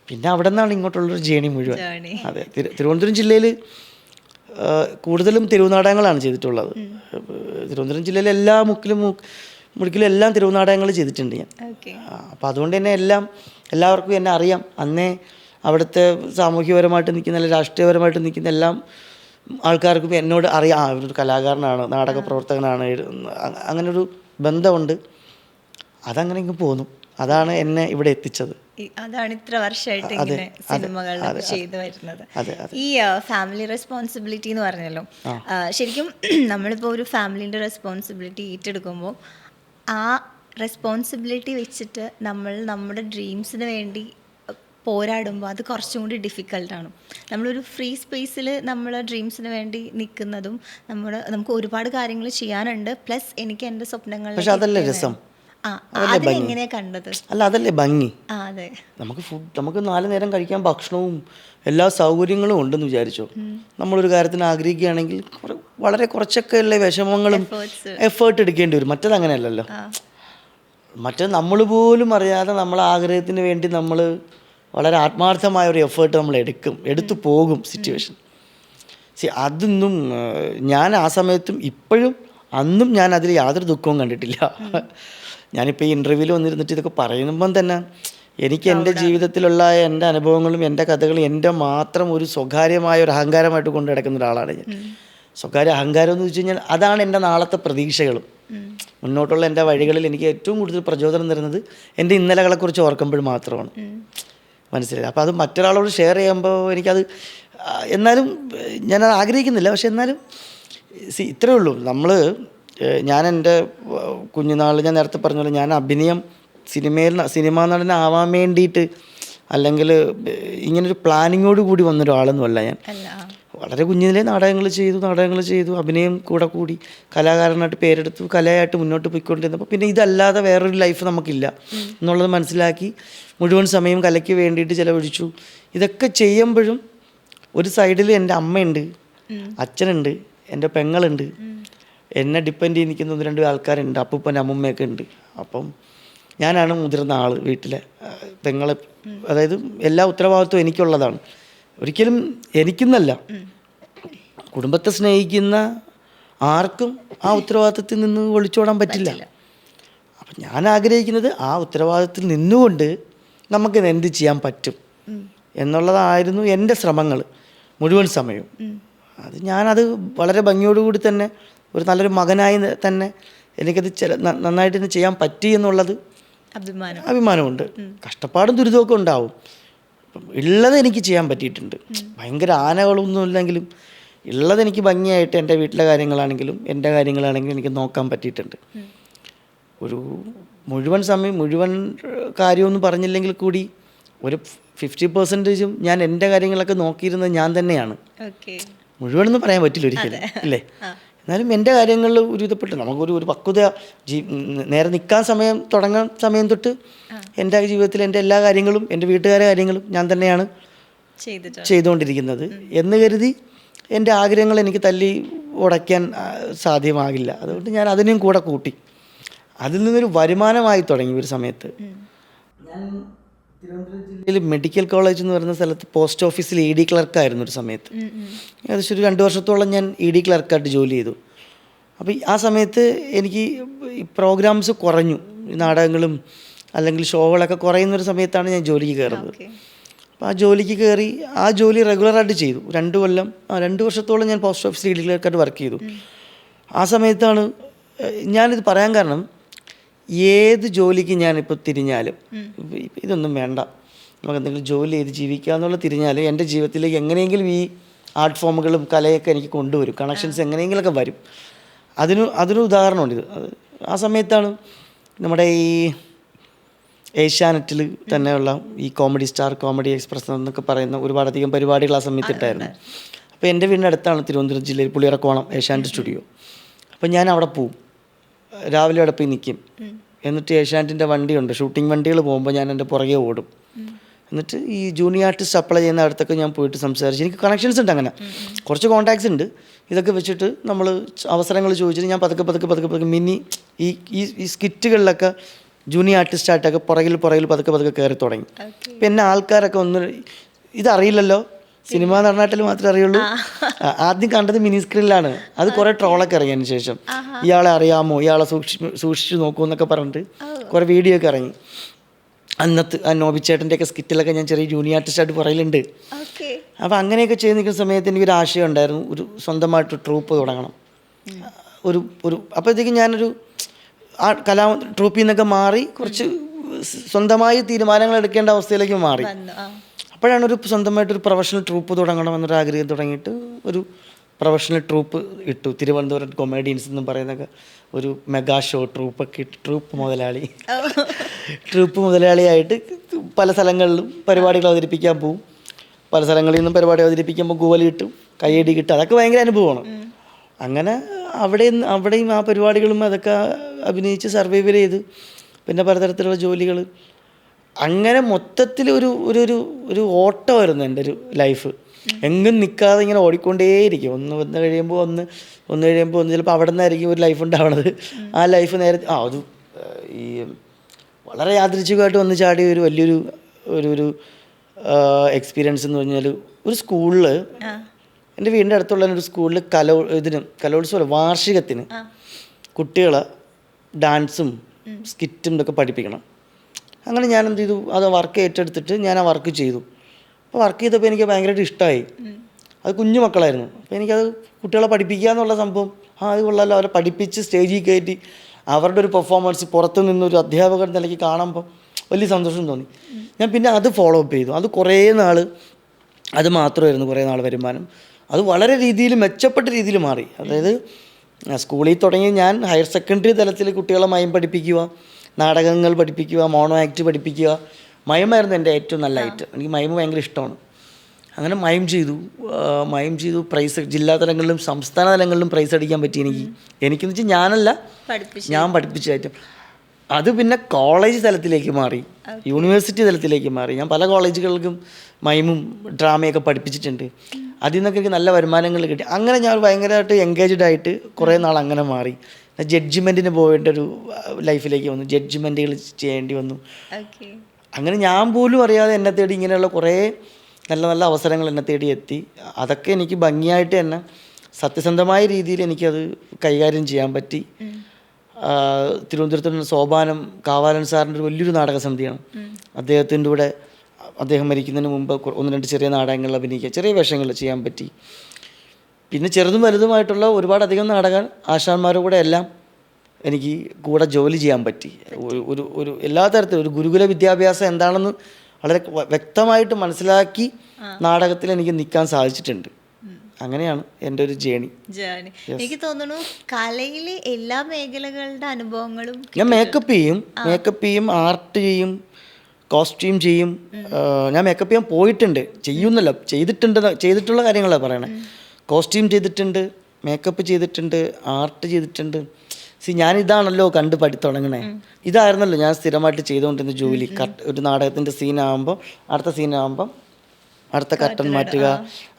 പിന്നെ അവിടെ നിന്നാണ് ഇങ്ങോട്ടുള്ളൊരു ജേണി മുഴുവൻ. അതെ, തിരുവനന്തപുരം ജില്ലയിൽ കൂടുതലും തെരുവുനാടകങ്ങളാണ് ചെയ്തിട്ടുള്ളത്. തിരുവനന്തപുരം ജില്ലയിലെ എല്ലാ മുക്കിലും എല്ലാം തെരുവുനാടകങ്ങൾ ചെയ്തിട്ടുണ്ട് ഞാൻ. അപ്പോൾ അതുകൊണ്ട് തന്നെ എല്ലാവർക്കും എന്നെ അറിയാം. അന്നേ അവിടുത്തെ സാമൂഹ്യപരമായിട്ട് നിൽക്കുന്ന അല്ലെങ്കിൽ രാഷ്ട്രീയപരമായിട്ട് നിൽക്കുന്ന എല്ലാം ആൾക്കാർക്കും എന്നോട് അറിയാം, ഒരു കലാകാരനാണ്, നാടക പ്രവർത്തകനാണ്, അങ്ങനൊരു ബന്ധമുണ്ട്. അതങ്ങനെ ഇങ്ങ് പോന്നു. അതാണ് എന്നെ ഇവിടെ എത്തിച്ചത്. അതാണ് ഇത്ര വർഷമായിട്ട് ഇങ്ങനെ സിനിമകളിലൊക്കെ ചെയ്തു വരുന്നത്. ഈ ഫാമിലി റെസ്പോൺസിബിലിറ്റി എന്ന് പറഞ്ഞല്ലോ, ശരിക്കും നമ്മളിപ്പോൾ ഒരു ഫാമിലിൻ്റെ റെസ്പോൺസിബിലിറ്റി ഏറ്റെടുക്കുമ്പോൾ ആ റെസ്പോൺസിബിലിറ്റി വെച്ചിട്ട് നമ്മൾ നമ്മുടെ ഡ്രീംസിന് വേണ്ടി പോരാടുമ്പോൾ അത് കുറച്ചും കൂടി ഡിഫിക്കൽട്ടാണ്. നമ്മളൊരു ഫ്രീ സ്പേസിൽ നമ്മൾ ഡ്രീംസിന് വേണ്ടി നിൽക്കുന്നതും നമുക്ക് ഒരുപാട് കാര്യങ്ങൾ ചെയ്യാനുണ്ട്. പ്ലസ് എനിക്ക് എൻ്റെ സ്വപ്നങ്ങൾ എങ്ങനെയാ കണ്ടത്? അല്ല, അതല്ലേ ഭംഗി. അതെ, നമുക്ക് 4 നേരം കഴിക്കാൻ ഭക്ഷണവും എല്ലാ സൗകര്യങ്ങളും ഉണ്ടെന്ന് വിചാരിച്ചോ. നമ്മളൊരു കാര്യത്തിന് ആഗ്രഹിക്കുകയാണെങ്കിൽ വളരെ കുറച്ചൊക്കെ ഉള്ള വിഷമങ്ങളും എഫേർട്ട് എടുക്കേണ്ടി വരും. മറ്റത് അങ്ങനെയല്ലല്ലോ. മറ്റത് നമ്മൾ പോലും അറിയാതെ നമ്മളെ ആഗ്രഹത്തിന് വേണ്ടി നമ്മൾ വളരെ ആത്മാർത്ഥമായ ഒരു എഫേർട്ട് നമ്മൾ എടുത്തു പോകും സിറ്റുവേഷൻ. അതൊന്നും ഞാൻ ആ സമയത്തും ഇപ്പോഴും അന്നും ഞാൻ അതിൽ യാതൊരു ദുഃഖവും കണ്ടിട്ടില്ല. ഞാനിപ്പോൾ ഈ ഇൻ്റർവ്യൂവിൽ വന്നിരുന്നിട്ട് ഇതൊക്കെ പറയുമ്പം തന്നെ എനിക്ക് എൻ്റെ ജീവിതത്തിലുള്ള എൻ്റെ അനുഭവങ്ങളും എൻ്റെ കഥകളും എൻ്റെ മാത്രം ഒരു സ്വകാര്യമായ ഒരു അഹങ്കാരമായിട്ട് കൊണ്ട് നടക്കുന്ന ഒരാളാണ് ഞാൻ. സ്വകാര്യ അഹങ്കാരം എന്ന് വെച്ച് കഴിഞ്ഞാൽ അതാണ് എൻ്റെ നാളത്തെ പ്രതീക്ഷകളും മുന്നോട്ടുള്ള എൻ്റെ വഴികളിൽ എനിക്ക് ഏറ്റവും കൂടുതൽ പ്രചോദനം തരുന്നത് എൻ്റെ ഇന്നലകളെക്കുറിച്ച് ഓർക്കുമ്പോൾ മാത്രമാണ്. മനസ്സിലായി. അപ്പോൾ അത് മറ്റൊരാളോട് ഷെയർ ചെയ്യുമ്പോൾ എനിക്കത്, എന്നാലും ഞാനത് ആഗ്രഹിക്കുന്നില്ല. പക്ഷെ എന്നാലും ഇത്രയേ ഉള്ളൂ, നമ്മൾ ഞാൻ എൻ്റെ കുഞ്ഞുനാളിൽ ഞാൻ നേരത്തെ പറഞ്ഞ പോലെ ഞാൻ സിനിമാ നടനാവാൻ വേണ്ടിയിട്ട് അല്ലെങ്കിൽ ഇങ്ങനൊരു പ്ലാനിങ്ങോട് കൂടി വന്നൊരാളൊന്നുമല്ല ഞാൻ. വളരെ കുഞ്ഞിലേ നാടകങ്ങൾ ചെയ്തു, അഭിനയം കൂടി കലാകാരനായിട്ട് പേരെടുത്തു, കലയായിട്ട് മുന്നോട്ട് പോയിക്കൊണ്ടിരുന്നപ്പോൾ പിന്നെ ഇതല്ലാതെ വേറൊരു ലൈഫ് നമുക്കില്ല എന്നുള്ളത് മനസ്സിലാക്കി മുഴുവൻ സമയം കലയ്ക്ക് വേണ്ടിയിട്ട് ചിലവഴിച്ചു. ഇതൊക്കെ ചെയ്യുമ്പോഴും ഒരു സൈഡിൽ എൻ്റെ അമ്മയുണ്ട്, അച്ഛനുണ്ട്, എൻ്റെ പെങ്ങളുണ്ട്, എന്നെ ഡിപ്പെൻഡ് ചെയ്ത് നിൽക്കുന്ന 1-2 ആൾക്കാരുണ്ട്, അപ്പൂപ്പൻ അമ്മൂമ്മയൊക്കെ ഉണ്ട്. അപ്പം ഞാനാണ് മുതിർന്ന ആൾ വീട്ടിലെ. പെങ്ങളെ, അതായത് എല്ലാ ഉത്തരവാദിത്വവും എനിക്കുള്ളതാണ്. ഒരിക്കലും എനിക്കെന്നല്ല, കുടുംബത്തെ സ്നേഹിക്കുന്ന ആർക്കും ആ ഉത്തരവാദിത്തത്തിൽ നിന്ന് ഒളിച്ചോടാൻ പറ്റില്ല. അപ്പം ഞാൻ ആഗ്രഹിക്കുന്നത് ആ ഉത്തരവാദിത്തത്തിൽ നിന്നുകൊണ്ട് നമുക്കിത് എന്ത് ചെയ്യാൻ പറ്റും എന്നുള്ളതായിരുന്നു എൻ്റെ ശ്രമങ്ങൾ മുഴുവൻ സമയവും. ഞാനത് വളരെ ഭംഗിയോടുകൂടി തന്നെ ഒരു നല്ലൊരു മകനായി തന്നെ എനിക്കത് നന്നായിട്ട് തന്നെ ചെയ്യാൻ പറ്റി എന്നുള്ളത് അഭിമാനമുണ്ട്. കഷ്ടപ്പാടും ദുരിതമൊക്കെ ഉണ്ടാവും. ഉള്ളത് എനിക്ക് ചെയ്യാൻ പറ്റിയിട്ടുണ്ട്. ഭയങ്കര ആനകളൊന്നും ഇല്ലെങ്കിലും ഉള്ളത് എനിക്ക് ഭംഗിയായിട്ട് എൻ്റെ വീട്ടിലെ കാര്യങ്ങളാണെങ്കിലും എൻ്റെ കാര്യങ്ങളാണെങ്കിലും എനിക്ക് നോക്കാൻ പറ്റിയിട്ടുണ്ട്. ഒരു മുഴുവൻ കാര്യമൊന്നും പറഞ്ഞില്ലെങ്കിൽ കൂടി ഒരു 50% ഞാൻ എൻ്റെ കാര്യങ്ങളൊക്കെ നോക്കിയിരുന്നത് ഞാൻ തന്നെയാണ്. മുഴുവനൊന്നും പറയാൻ പറ്റില്ല ഒരിക്കലും, അല്ലേ? എന്നാലും എൻ്റെ കാര്യങ്ങളിൽ ഒരു ഇതപ്പെട്ട് നമുക്കൊരു പക്വത നേരെ നിൽക്കാൻ തുടങ്ങാൻ സമയം തൊട്ട് എൻ്റെ ജീവിതത്തിൽ എൻ്റെ എല്ലാ കാര്യങ്ങളും എൻ്റെ വീട്ടുകാരുടെ കാര്യങ്ങളും ഞാൻ തന്നെയാണ് ചെയ്തുകൊണ്ടിരിക്കുന്നത് എന്ന് കരുതി എൻ്റെ ആഗ്രഹങ്ങൾ എനിക്ക് തല്ലി ഉടയ്ക്കാൻ സാധ്യമാകില്ല. അതുകൊണ്ട് ഞാൻ അതിനെയും കൂടെ കൂട്ടി അതിൽ നിന്നൊരു വരുമാനമായി തുടങ്ങി ഒരു സമയത്ത്. ഞാൻ തിരുവനന്തപുരം ജില്ലയിൽ മെഡിക്കൽ കോളേജ് എന്ന് പറയുന്ന സ്ഥലത്ത് പോസ്റ്റ് ഓഫീസിൽ ED ക്ലർക്കായിരുന്നു ഒരു സമയത്ത്. ഏകദേശം ഒരു 2 വർഷത്തോളം ഞാൻ ED ക്ലർക്കായിട്ട് ജോലി ചെയ്തു. അപ്പോൾ ആ സമയത്ത് എനിക്ക് ഈ പ്രോഗ്രാംസ് കുറഞ്ഞു, നാടകങ്ങളും അല്ലെങ്കിൽ ഷോകളൊക്കെ കുറയുന്നൊരു സമയത്താണ് ഞാൻ ജോലിക്ക് കയറുന്നത്. അപ്പോൾ ആ ജോലിക്ക് കയറി ആ ജോലി റെഗുലറായിട്ട് ചെയ്തു. 2 വർഷത്തോളം ഞാൻ പോസ്റ്റ് ഓഫീസിൽ ED ക്ലർക്കായിട്ട് വർക്ക് ചെയ്തു. ആ സമയത്താണ് ഞാനിത് പറയാൻ കാരണം, ഏത് ജോലിക്ക് ഞാനിപ്പോൾ തിരിഞ്ഞാലും ഇതൊന്നും വേണ്ട, നമുക്ക് എന്തെങ്കിലും ജോലി ചെയ്ത് ജീവിക്കുക എന്നുള്ള തിരിഞ്ഞാലും എൻ്റെ ജീവിതത്തിലേക്ക് എങ്ങനെയെങ്കിലും ഈ ആർട്ട് ഫോമുകളും കലയൊക്കെ എനിക്ക് കൊണ്ടുവരും, കണക്ഷൻസ് എങ്ങനെയെങ്കിലുമൊക്കെ വരും. അതിന് ഉദാഹരണമുണ്ട് ഇത്. ആ സമയത്താണ് നമ്മുടെ ഈ ഏഷ്യാനെറ്റിൽ തന്നെയുള്ള ഈ കോമഡി സ്റ്റാർ, കോമഡി എക്സ്പ്രസ് എന്നൊക്കെ പറയുന്ന ഒരുപാടധികം പരിപാടികൾ ആ സമയത്ത് ഇട്ടായിരുന്നു. അപ്പോൾ എൻ്റെ വീടിൻ്റെ അടുത്താണ് തിരുവനന്തപുരം ജില്ലയിൽ പുളിയറക്കോണം ഏഷ്യാനെറ്റ് സ്റ്റുഡിയോ. അപ്പോൾ ഞാൻ അവിടെ പോവും, രാവിലെ അവിടെ പോയി നിൽക്കും. എന്നിട്ട് ഏഷ്യാനെറ്റിൻ്റെ വണ്ടിയുണ്ട്, ഷൂട്ടിംഗ് വണ്ടികൾ പോകുമ്പോൾ ഞാൻ എൻ്റെ പുറകെ ഓടും. എന്നിട്ട് ഈ ജൂനിയർ ആർട്ടിസ്റ്റ് അപ്ലൈ ചെയ്യുന്ന അടുത്തൊക്കെ ഞാൻ പോയിട്ട് സംസാരിച്ച്, എനിക്ക് കണക്ഷൻസ് ഉണ്ട്, അങ്ങനെ കുറച്ച് കോൺടാക്ട്സ് ഉണ്ട്. ഇതൊക്കെ വെച്ചിട്ട് നമ്മൾ അവസരങ്ങൾ ചോദിച്ചിട്ട് ഞാൻ പതുക്കെ മിനി ഈ സ്കിറ്റുകളിലൊക്കെ ജൂനിയർ ആർട്ടിസ്റ്റായിട്ടൊക്കെ പുറകിൽ പതുക്കെ കയറി തുടങ്ങി. പിന്നെ ആൾക്കാരൊക്കെ ഇതറിയില്ലല്ലോ, സിനിമ നടനാട്ടിൽ മാത്രമേ അറിയുള്ളൂ. ആദ്യം കണ്ടത് മിനി സ്ക്രീനിലാണ്. അത് കുറേ ട്രോളൊക്കെ ഇറങ്ങിയതിന് ശേഷം ഇയാളെ അറിയാമോ, ഇയാളെ സൂക്ഷിച്ചു നോക്കൂ എന്നൊക്കെ പറഞ്ഞിട്ട് കുറേ വീഡിയോ ഒക്കെ ഇറങ്ങി. അന്നത്തെ ആ നോബിച്ചേട്ടൻ്റെയൊക്കെ സ്കിറ്റിലൊക്കെ ഞാൻ ചെറിയ ജൂനിയർ ആർട്ടിസ്റ്റായിട്ട് പറയലുണ്ട്. അപ്പോൾ അങ്ങനെയൊക്കെ ചെയ്ത് നിൽക്കുന്ന സമയത്ത് എനിക്കൊരു ആശയം ഉണ്ടായിരുന്നു, ഒരു സ്വന്തമായിട്ട് ട്രൂപ്പ് തുടങ്ങണം. അപ്പോഴത്തേക്കും ഞാനൊരു ആ ട്രൂപ്പിൽ നിന്നൊക്കെ മാറി കുറച്ച് സ്വന്തമായി തീരുമാനങ്ങൾ എടുക്കേണ്ട അവസ്ഥയിലേക്ക് മാറി. അപ്പോഴാണ് സ്വന്തമായിട്ടൊരു പ്രൊഫഷണൽ ട്രൂപ്പ് തുടങ്ങണമെന്നൊരു ആഗ്രഹം തുടങ്ങിയിട്ട് ഒരു പ്രൊഫഷണൽ ട്രൂപ്പ് ഇട്ടു. തിരുവനന്തപുരം കൊമേഡിയൻസ് എന്ന് പറയുന്നൊക്കെ ഒരു മെഗാ ഷോ ട്രൂപ്പൊക്കെ ഇട്ട് ട്രൂപ്പ് മുതലാളിയായിട്ട് പല സ്ഥലങ്ങളിലും പരിപാടികൾ അവതരിപ്പിക്കാൻ പോവും. പല സ്ഥലങ്ങളിൽ നിന്നും പരിപാടി അവതരിപ്പിക്കുമ്പോൾ കൂവൽ കിട്ടും, കയ്യടി കിട്ടും. അതൊക്കെ ഭയങ്കര അനുഭവമാണ്. അങ്ങനെ അവിടെയും ആ പരിപാടികളും അതൊക്കെ അഭിനയിച്ച് സർവൈവ് ചെയ്ത് പിന്നെ പലതരത്തിലുള്ള ജോലികൾ, അങ്ങനെ മൊത്തത്തിൽ ഒരു ഓട്ടമായിരുന്നു എൻ്റെ ഒരു ലൈഫ്. എങ്ങും നിൽക്കാതെ ഇങ്ങനെ ഓടിക്കൊണ്ടേയിരിക്കും. ഒന്ന് കഴിയുമ്പോൾ ഒന്ന് ചിലപ്പോൾ അവിടെ നിന്നായിരിക്കും ഒരു ലൈഫ് ഉണ്ടാവണത്. ആ ലൈഫ് നേരെ അത് ഈ വളരെ യാദൃച്ഛികമായിട്ട് വന്ന് ചാടിയ ഒരു വലിയൊരു എക്സ്പീരിയൻസ് എന്ന് പറഞ്ഞാൽ, ഒരു സ്കൂളിൽ, എൻ്റെ വീടിൻ്റെ അടുത്തുള്ള ഒരു സ്കൂളിൽ കലോത്സവം വാർഷികത്തിന് കുട്ടികളെ ഡാൻസും സ്കിറ്റും ഇതൊക്കെ പഠിപ്പിക്കണം. അങ്ങനെ ഞാൻ എന്ത് ചെയ്തു, അത് വർക്ക് ഏറ്റെടുത്തിട്ട് ഞാൻ ആ വർക്ക് ചെയ്തു. അപ്പോൾ വർക്ക് ചെയ്തപ്പോൾ എനിക്ക് ഭയങ്കരമായിട്ട് ഇഷ്ടമായി. അത് കുഞ്ഞു മക്കളായിരുന്നു. അപ്പോൾ എനിക്കത് കുട്ടികളെ പഠിപ്പിക്കുക എന്നുള്ള സംഭവം, അത് കൊള്ളാമല്ലോ, അവരെ പഠിപ്പിച്ച് സ്റ്റേജിൽ കയറ്റി അവരുടെ ഒരു പെർഫോമൻസ് പുറത്തു നിന്നൊരു അധ്യാപകർ നിലയ്ക്ക് കാണുമ്പോൾ വലിയ സന്തോഷം തോന്നി. ഞാൻ പിന്നെ അത് ഫോളോ അപ്പ് ചെയ്തു. അത് കുറേ നാൾ അത് മാത്രമായിരുന്നു കുറേ നാൾ വരുമാനം. അത് വളരെ മെച്ചപ്പെട്ട രീതിയിൽ മാറി. അതായത് സ്കൂളിൽ തുടങ്ങി ഞാൻ ഹയർ സെക്കൻഡറി തലത്തിൽ കുട്ടികളെ മയം പഠിപ്പിക്കുക, നാടകങ്ങൾ പഠിപ്പിക്കുക, മോണോ ആക്ട് പഠിപ്പിക്കുക. മയമായിരുന്നു എൻ്റെ ഏറ്റവും നല്ല ഐറ്റം. എനിക്ക് മയം ഭയങ്കര ഇഷ്ടമാണ്. അങ്ങനെ മയം ചെയ്തു പ്രൈസ് ജില്ലാ തലങ്ങളിലും സംസ്ഥാന തലങ്ങളിലും പ്രൈസ് അടിക്കാൻ പറ്റി എനിക്കെന്ന് വെച്ചാൽ ഞാൻ പഠിപ്പിച്ച ഐറ്റം. അത് പിന്നെ കോളേജ് തലത്തിലേക്ക് മാറി, യൂണിവേഴ്സിറ്റി തലത്തിലേക്ക് മാറി. ഞാൻ പല കോളേജുകൾക്കും മൈമും ഡ്രാമയൊക്കെ പഠിപ്പിച്ചിട്ടുണ്ട്. അതിൽ നിന്നൊക്കെ എനിക്ക് നല്ല വരുമാനങ്ങൾ കിട്ടി. അങ്ങനെ ഞാൻ ഭയങ്കരമായിട്ട് എൻഗേജ്ഡ് ആയിട്ട് കുറേ നാൾ അങ്ങനെ മാറി. ജഡ്ജിമെൻറ്റിന് പോകേണ്ട ഒരു ലൈഫിലേക്ക് വന്നു, ജഡ്ജിമെൻറ്റുകൾ ചെയ്യേണ്ടി വന്നു. അങ്ങനെ ഞാൻ പോലും അറിയാതെ എന്നെ തേടി ഇങ്ങനെയുള്ള കുറേ നല്ല നല്ല അവസരങ്ങൾ എന്നെ തേടി എത്തി. അതൊക്കെ എനിക്ക് ഭംഗിയായിട്ട് തന്നെ സത്യസന്ധമായ രീതിയിൽ എനിക്കത് കൈകാര്യം ചെയ്യാൻ പറ്റി. തിരുവനന്തപുരത്ത് സോപാനം കാവാലൻ സാറിൻ്റെ ഒരു വലിയൊരു നാടക സമിതിയാണ്. അദ്ദേഹത്തിൻ്റെ കൂടെ അദ്ദേഹം മരിക്കുന്നതിന് മുമ്പ് 1-2 ചെറിയ നാടകങ്ങളിൽ അഭിനയിക്കുക, ചെറിയ വേഷങ്ങൾ ചെയ്യാൻ പറ്റി. പിന്നെ ചെറുതും വലുതുമായിട്ടുള്ള ഒരുപാടധികം നാടക ആശാന്മാരുടെ കൂടെ എല്ലാം എനിക്ക് കൂടെ ജോലി ചെയ്യാൻ പറ്റി. ഒരു എല്ലാ തരത്തിലും ഒരു ഗുരുകുല വിദ്യാഭ്യാസം എന്താണെന്ന് വളരെ വ്യക്തമായിട്ട് മനസ്സിലാക്കി നാടകത്തിൽ എനിക്ക് നിൽക്കാൻ സാധിച്ചിട്ടുണ്ട്. അങ്ങനെയാണ് എൻ്റെ ഒരു ജേണി. എനിക്ക് തോന്നുന്നു കലയിലെ എല്ലാ മേഖലകളുടെ അനുഭവങ്ങളും. ഞാൻ മേക്കപ്പ് ചെയ്യും, ആർട്ട് ചെയ്യും, കോസ്റ്റ്യൂം ചെയ്യും. ഞാൻ മേക്കപ്പ് ചെയ്യാൻ പോയിട്ടുണ്ട്, ചെയ്യുന്നല്ല, ചെയ്തിട്ടുള്ള കാര്യങ്ങളാണ് പറയണേ. കോസ്റ്റ്യൂം ചെയ്തിട്ടുണ്ട്, മേക്കപ്പ് ചെയ്തിട്ടുണ്ട്, ആർട്ട് ചെയ്തിട്ടുണ്ട്. ഞാനിതാണല്ലോ കണ്ട് തുടങ്ങണേ. ഇതായിരുന്നല്ലോ ഞാൻ സ്ഥിരമായിട്ട് ചെയ്തുകൊണ്ടിരുന്ന ജോലി. ഒരു നാടകത്തിൻ്റെ സീനാകുമ്പോൾ അടുത്ത കർട്ടൻ മാറ്റുക,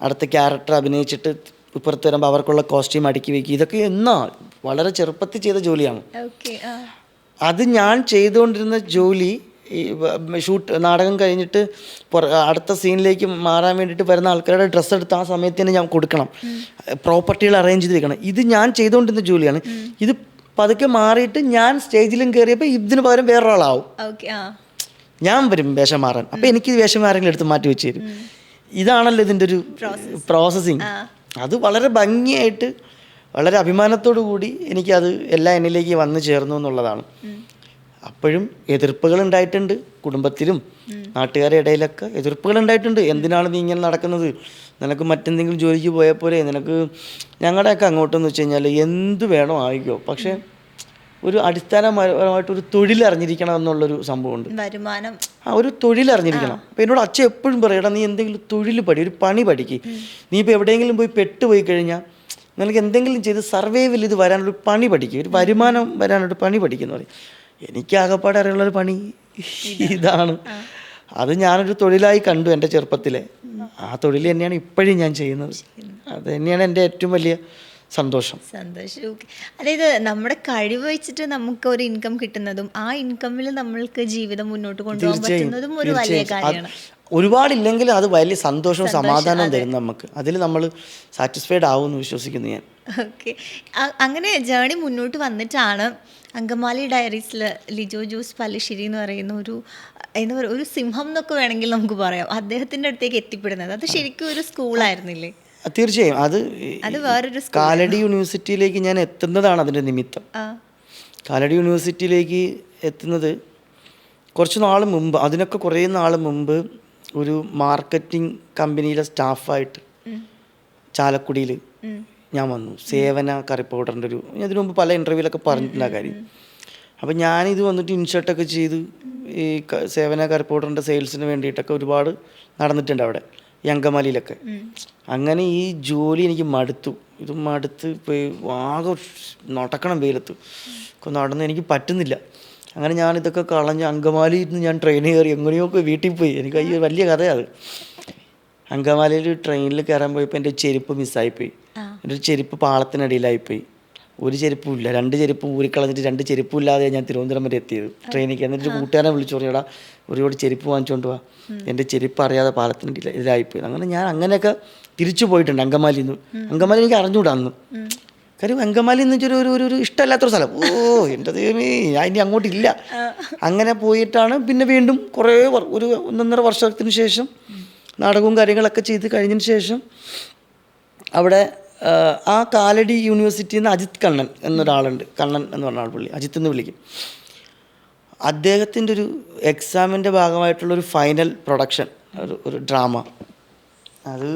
അടുത്ത ക്യാരക്ടർ അഭിനയിച്ചിട്ട് ഇപ്പുറത്ത് വരുമ്പോൾ അവർക്കുള്ള കോസ്റ്റ്യൂം അടുക്കി വയ്ക്കുക. ഇതൊക്കെ വളരെ ചെറുപ്പത്തിൽ ചെയ്ത ജോലിയാണ്. അത് ഞാൻ ചെയ്തുകൊണ്ടിരുന്ന ജോലി നാടകം കഴിഞ്ഞിട്ട് അടുത്ത സീനിലേക്ക് മാറാൻ വേണ്ടിയിട്ട് വരുന്ന ആൾക്കാരുടെ ഡ്രസ്സ് എടുത്ത് ആ സമയത്ത് തന്നെ ഞാൻ കൊടുക്കണം, പ്രോപ്പർട്ടികൾ അറേഞ്ച് ചെയ്ത് വെക്കണം. ഇത് ഞാൻ ചെയ്തുകൊണ്ടിരുന്ന ജോലിയാണ്. ഇത് പതുക്കെ മാറിയിട്ട് ഞാൻ സ്റ്റേജിലും കയറിയപ്പോൾ ഇതിന് പകരം വേറൊരാളാവും. ഞാൻ വരും വേഷം മാറാൻ. അപ്പം എനിക്ക് വേഷം ആരെങ്കിലും എടുത്ത് മാറ്റി വെച്ച് തരും. ഇതാണല്ലോ ഇതിൻ്റെ ഒരു പ്രോസസ്സിങ്. അത് വളരെ ഭംഗിയായിട്ട് വളരെ അഭിമാനത്തോടു കൂടി എനിക്കത് എല്ലാം എന്നിലേക്ക് വന്നു ചേർന്നു എന്നുള്ളതാണ്. അപ്പോഴും എതിർപ്പുകൾ ഉണ്ടായിട്ടുണ്ട്, കുടുംബത്തിലും നാട്ടുകാരുടെ ഇടയിലൊക്കെ എതിർപ്പുകൾ ഉണ്ടായിട്ടുണ്ട്. എന്തിനാണ് നീ ഇങ്ങനെ നടക്കുന്നത്, നിനക്ക് മറ്റെന്തെങ്കിലും ജോലിക്ക് പോയാൽ പോലെ, നിനക്ക് ഞങ്ങളുടെയൊക്കെ അങ്ങോട്ടെന്ന് വെച്ച് കഴിഞ്ഞാൽ എന്ത് വേണോ ആയിക്കോ, പക്ഷേ ഒരു അടിസ്ഥാനപരമായിട്ടൊരു തൊഴിലറിഞ്ഞിരിക്കണം എന്നുള്ളൊരു സംഭവമുണ്ട്. വരുമാനം, ഒരു തൊഴിലറിഞ്ഞിരിക്കണം. അപ്പോൾ എന്നോട് അച്ഛൻ എപ്പോഴും പറയടാ, നീ എന്തെങ്കിലും തൊഴിൽ ഒരു പണി പഠിക്ക്. നീ ഇപ്പോൾ എവിടെയെങ്കിലും പോയി പെട്ടുപോയി കഴിഞ്ഞാൽ നിനക്ക് എന്തെങ്കിലും ചെയ്ത് സർവൈവൽ ഇത് വരാനൊരു പണി പഠിക്കും, ഒരു വരുമാനം വരാനൊരു പണി പഠിക്കുന്നു പറയും. എനിക്ക് ആകെപ്പാടെ അറിയുള്ളൊരു പണി ഇതാണ്. അത് ഞാനൊരു തൊഴിലായി കണ്ടു എൻ്റെ ചെറുപ്പത്തിലെ. ആ തൊഴിൽ തന്നെയാണ് ഇപ്പോഴും ഞാൻ ചെയ്യുന്നത്. അത് തന്നെയാണ് എൻ്റെ ഏറ്റവും വലിയ സന്തോഷം. അതായത് നമ്മുടെ കഴിവ് വെച്ചിട്ട് നമുക്ക് ഒരു ഇൻകം കിട്ടുന്നതും ആ ഇൻകമിൽ നമ്മൾക്ക് ജീവിതം മുന്നോട്ട് കൊണ്ടുപോകാൻ പറ്റുന്നതും ഒരു വലിയ കാര്യമാണ്. ഒരുപാടില്ലെങ്കിൽ അത് വലിയ സന്തോഷവും സമാധാനവും തരും നമുക്ക്. അതിൽ നമ്മൾ സാറ്റിസ്ഫൈഡ് ആവുമെന്ന് വിശ്വസിക്കുന്നു ഞാൻ. ഓക്കെ, അങ്ങനെ ജേണി മുന്നോട്ട് വന്നിട്ടാണ് അങ്കമാലി ഡയറീസിൽ ലിജോ ജോസ് പല്ലിശ്ശേരി എന്ന് പറയുന്ന എന്താ പറയുക, ഒരു സിംഹം എന്നൊക്കെ വേണമെങ്കിൽ നമുക്ക് പറയാം, അദ്ദേഹത്തിൻ്റെ അടുത്തേക്ക് എത്തിപ്പെടുന്നത്. അത് ശരിക്കും ഒരു സ്കൂളായിരുന്നില്ലേ? തീർച്ചയായും. അത് വേറൊരു കാലടി യൂണിവേഴ്സിറ്റിയിലേക്ക് ഞാൻ എത്തുന്നതാണ് അതിൻ്റെ നിമിത്തം. കാലടി യൂണിവേഴ്സിറ്റിയിലേക്ക് എത്തുന്നത് കുറച്ച് നാൾ മുമ്പ്, അതിനൊക്കെ കുറേ നാൾ മുമ്പ് ഒരു മാർക്കറ്റിംഗ് കമ്പനിയിലെ സ്റ്റാഫായിട്ട് ചാലക്കുടിയിൽ ഞാൻ വന്നു. സേവന കറി പൗഡറിൻ്റെ ഇതിനു മുമ്പ് പല ഇൻ്റർവ്യൂവിലൊക്കെ പറഞ്ഞിട്ടുണ്ട് ആ കാര്യം. അപ്പം ഞാനിത് വന്നിട്ട് ഇൻഷർട്ടൊക്കെ ചെയ്ത് ഈ സേവന കറി പൗഡറിൻ്റെ സെയിൽസിന് വേണ്ടിയിട്ടൊക്കെ ഒരുപാട് നടന്നിട്ടുണ്ട് അവിടെ ഈ അങ്കമാലിയിലൊക്കെ. അങ്ങനെ ഈ ജോലി എനിക്ക് മടുത്ത് പോയി ആകെ നടക്കണം വെയിലത്ത് നടന്ന് എനിക്ക് പറ്റുന്നില്ല. അങ്ങനെ ഞാനിതൊക്കെ കളഞ്ഞ് അങ്കമാലിയിൽ നിന്ന് ഞാൻ ട്രെയിൻ കയറി എങ്ങനെയൊക്കെ വീട്ടിൽ പോയി. എനിക്ക് വലിയ കഥയാണ് അത്. അങ്കമാലിയിൽ ട്രെയിനിൽ കയറാൻ പോയപ്പോൾ എൻ്റെ ചെരുപ്പ് മിസ്സായിപ്പോയി. എൻ്റെ ഒരു ചെരുപ്പ് പാളത്തിനടിയിലായിപ്പോയി. ഒരു ചെരുപ്പും ഇല്ല, 2 ചെരുപ്പും ഊരിക്കളഞ്ഞിട്ട് 2 ചെരുപ്പും ഇല്ലാതെ ഞാൻ തിരുവനന്തപുരം വരെ എത്തിയത് ട്രെയിനിലേക്ക്. എന്നിട്ട് കൂട്ടുകാരനെ വിളിച്ചു പറഞ്ഞടാ ഒരുപാട് ചെരുപ്പ് വാങ്ങിച്ചുകൊണ്ട് പോവാ, എൻ്റെ ചെരുപ്പ് അറിയാതെ പാലത്തിനടിയിൽ ഇതിലായിപ്പോയി. അങ്ങനെ ഞാൻ അങ്ങനെയൊക്കെ തിരിച്ചു പോയിട്ടുണ്ട് അങ്കമാലിയിൽ നിന്ന്. അങ്കമാലി എനിക്ക് അറിഞ്ഞുകൂടാ അന്ന്. കാര്യം അങ്കമാലി എന്ന് വെച്ചൊരു ഒരു ഇഷ്ടമല്ലാത്തൊരു സ്ഥലം. എൻ്റെ ദൈവമേ, ഞാൻ ഇനി അങ്ങോട്ടില്ല. അങ്ങനെ പോയിട്ടാണ് പിന്നെ വീണ്ടും കുറേ ഒരു 1.5 വർഷത്തിന് ശേഷം നാടകവും കാര്യങ്ങളൊക്കെ ചെയ്ത് കഴിഞ്ഞതിന് ശേഷം അവിടെ ആ കാലടി യൂണിവേഴ്സിറ്റിയിൽ നിന്ന് അജിത് കണ്ണൻ എന്നൊരാളുണ്ട്. കണ്ണൻ എന്ന് പറഞ്ഞ ആൾ, പുള്ളി അജിത്ത് എന്ന് വിളിക്കും. അദ്ദേഹത്തിൻ്റെ ഒരു എക്സാമിൻ്റെ ഭാഗമായിട്ടുള്ളൊരു ഫൈനൽ പ്രൊഡക്ഷൻ, ഒരു ഡ്രാമ, അത്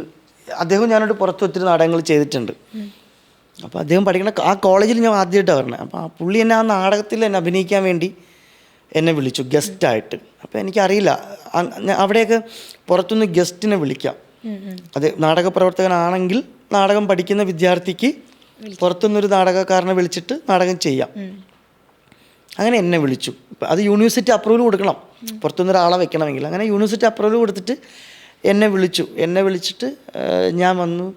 അദ്ദേഹം ഞാനോട് പുറത്ത് ഒത്തിരി നാടകങ്ങൾ ചെയ്തിട്ടുണ്ട്. അപ്പോൾ അദ്ദേഹം പഠിക്കുന്ന ആ കോളേജിൽ ഞാൻ ആദ്യമായിട്ടാണ് പറഞ്ഞത്. അപ്പോൾ ആ പുള്ളി എന്നെ ആ നാടകത്തിൽ എന്നെ അഭിനയിക്കാൻ വേണ്ടി എന്നെ വിളിച്ചു ഗസ്റ്റായിട്ട്. അപ്പോൾ എനിക്കറിയില്ല അവിടെയൊക്കെ പുറത്തുനിന്ന് ഗസ്റ്റിനെ വിളിക്കാം. അത് നാടക പ്രവർത്തകനാണെങ്കിൽ നാടകം പഠിക്കുന്ന വിദ്യാർത്ഥിക്ക് പുറത്തുനിന്നൊരു നാടകക്കാരനെ വിളിച്ചിട്ട് നാടകം ചെയ്യാം. അങ്ങനെ എന്നെ വിളിച്ചു. അത് യൂണിവേഴ്സിറ്റി അപ്രൂവൽ കൊടുക്കണം, പുറത്തുനിന്നൊരാളെ വെക്കണമെങ്കിൽ. അങ്ങനെ യൂണിവേഴ്സിറ്റി അപ്രൂവൽ കൊടുത്തിട്ട് എന്നെ വിളിച്ചിട്ട് ഞാൻ വന്നു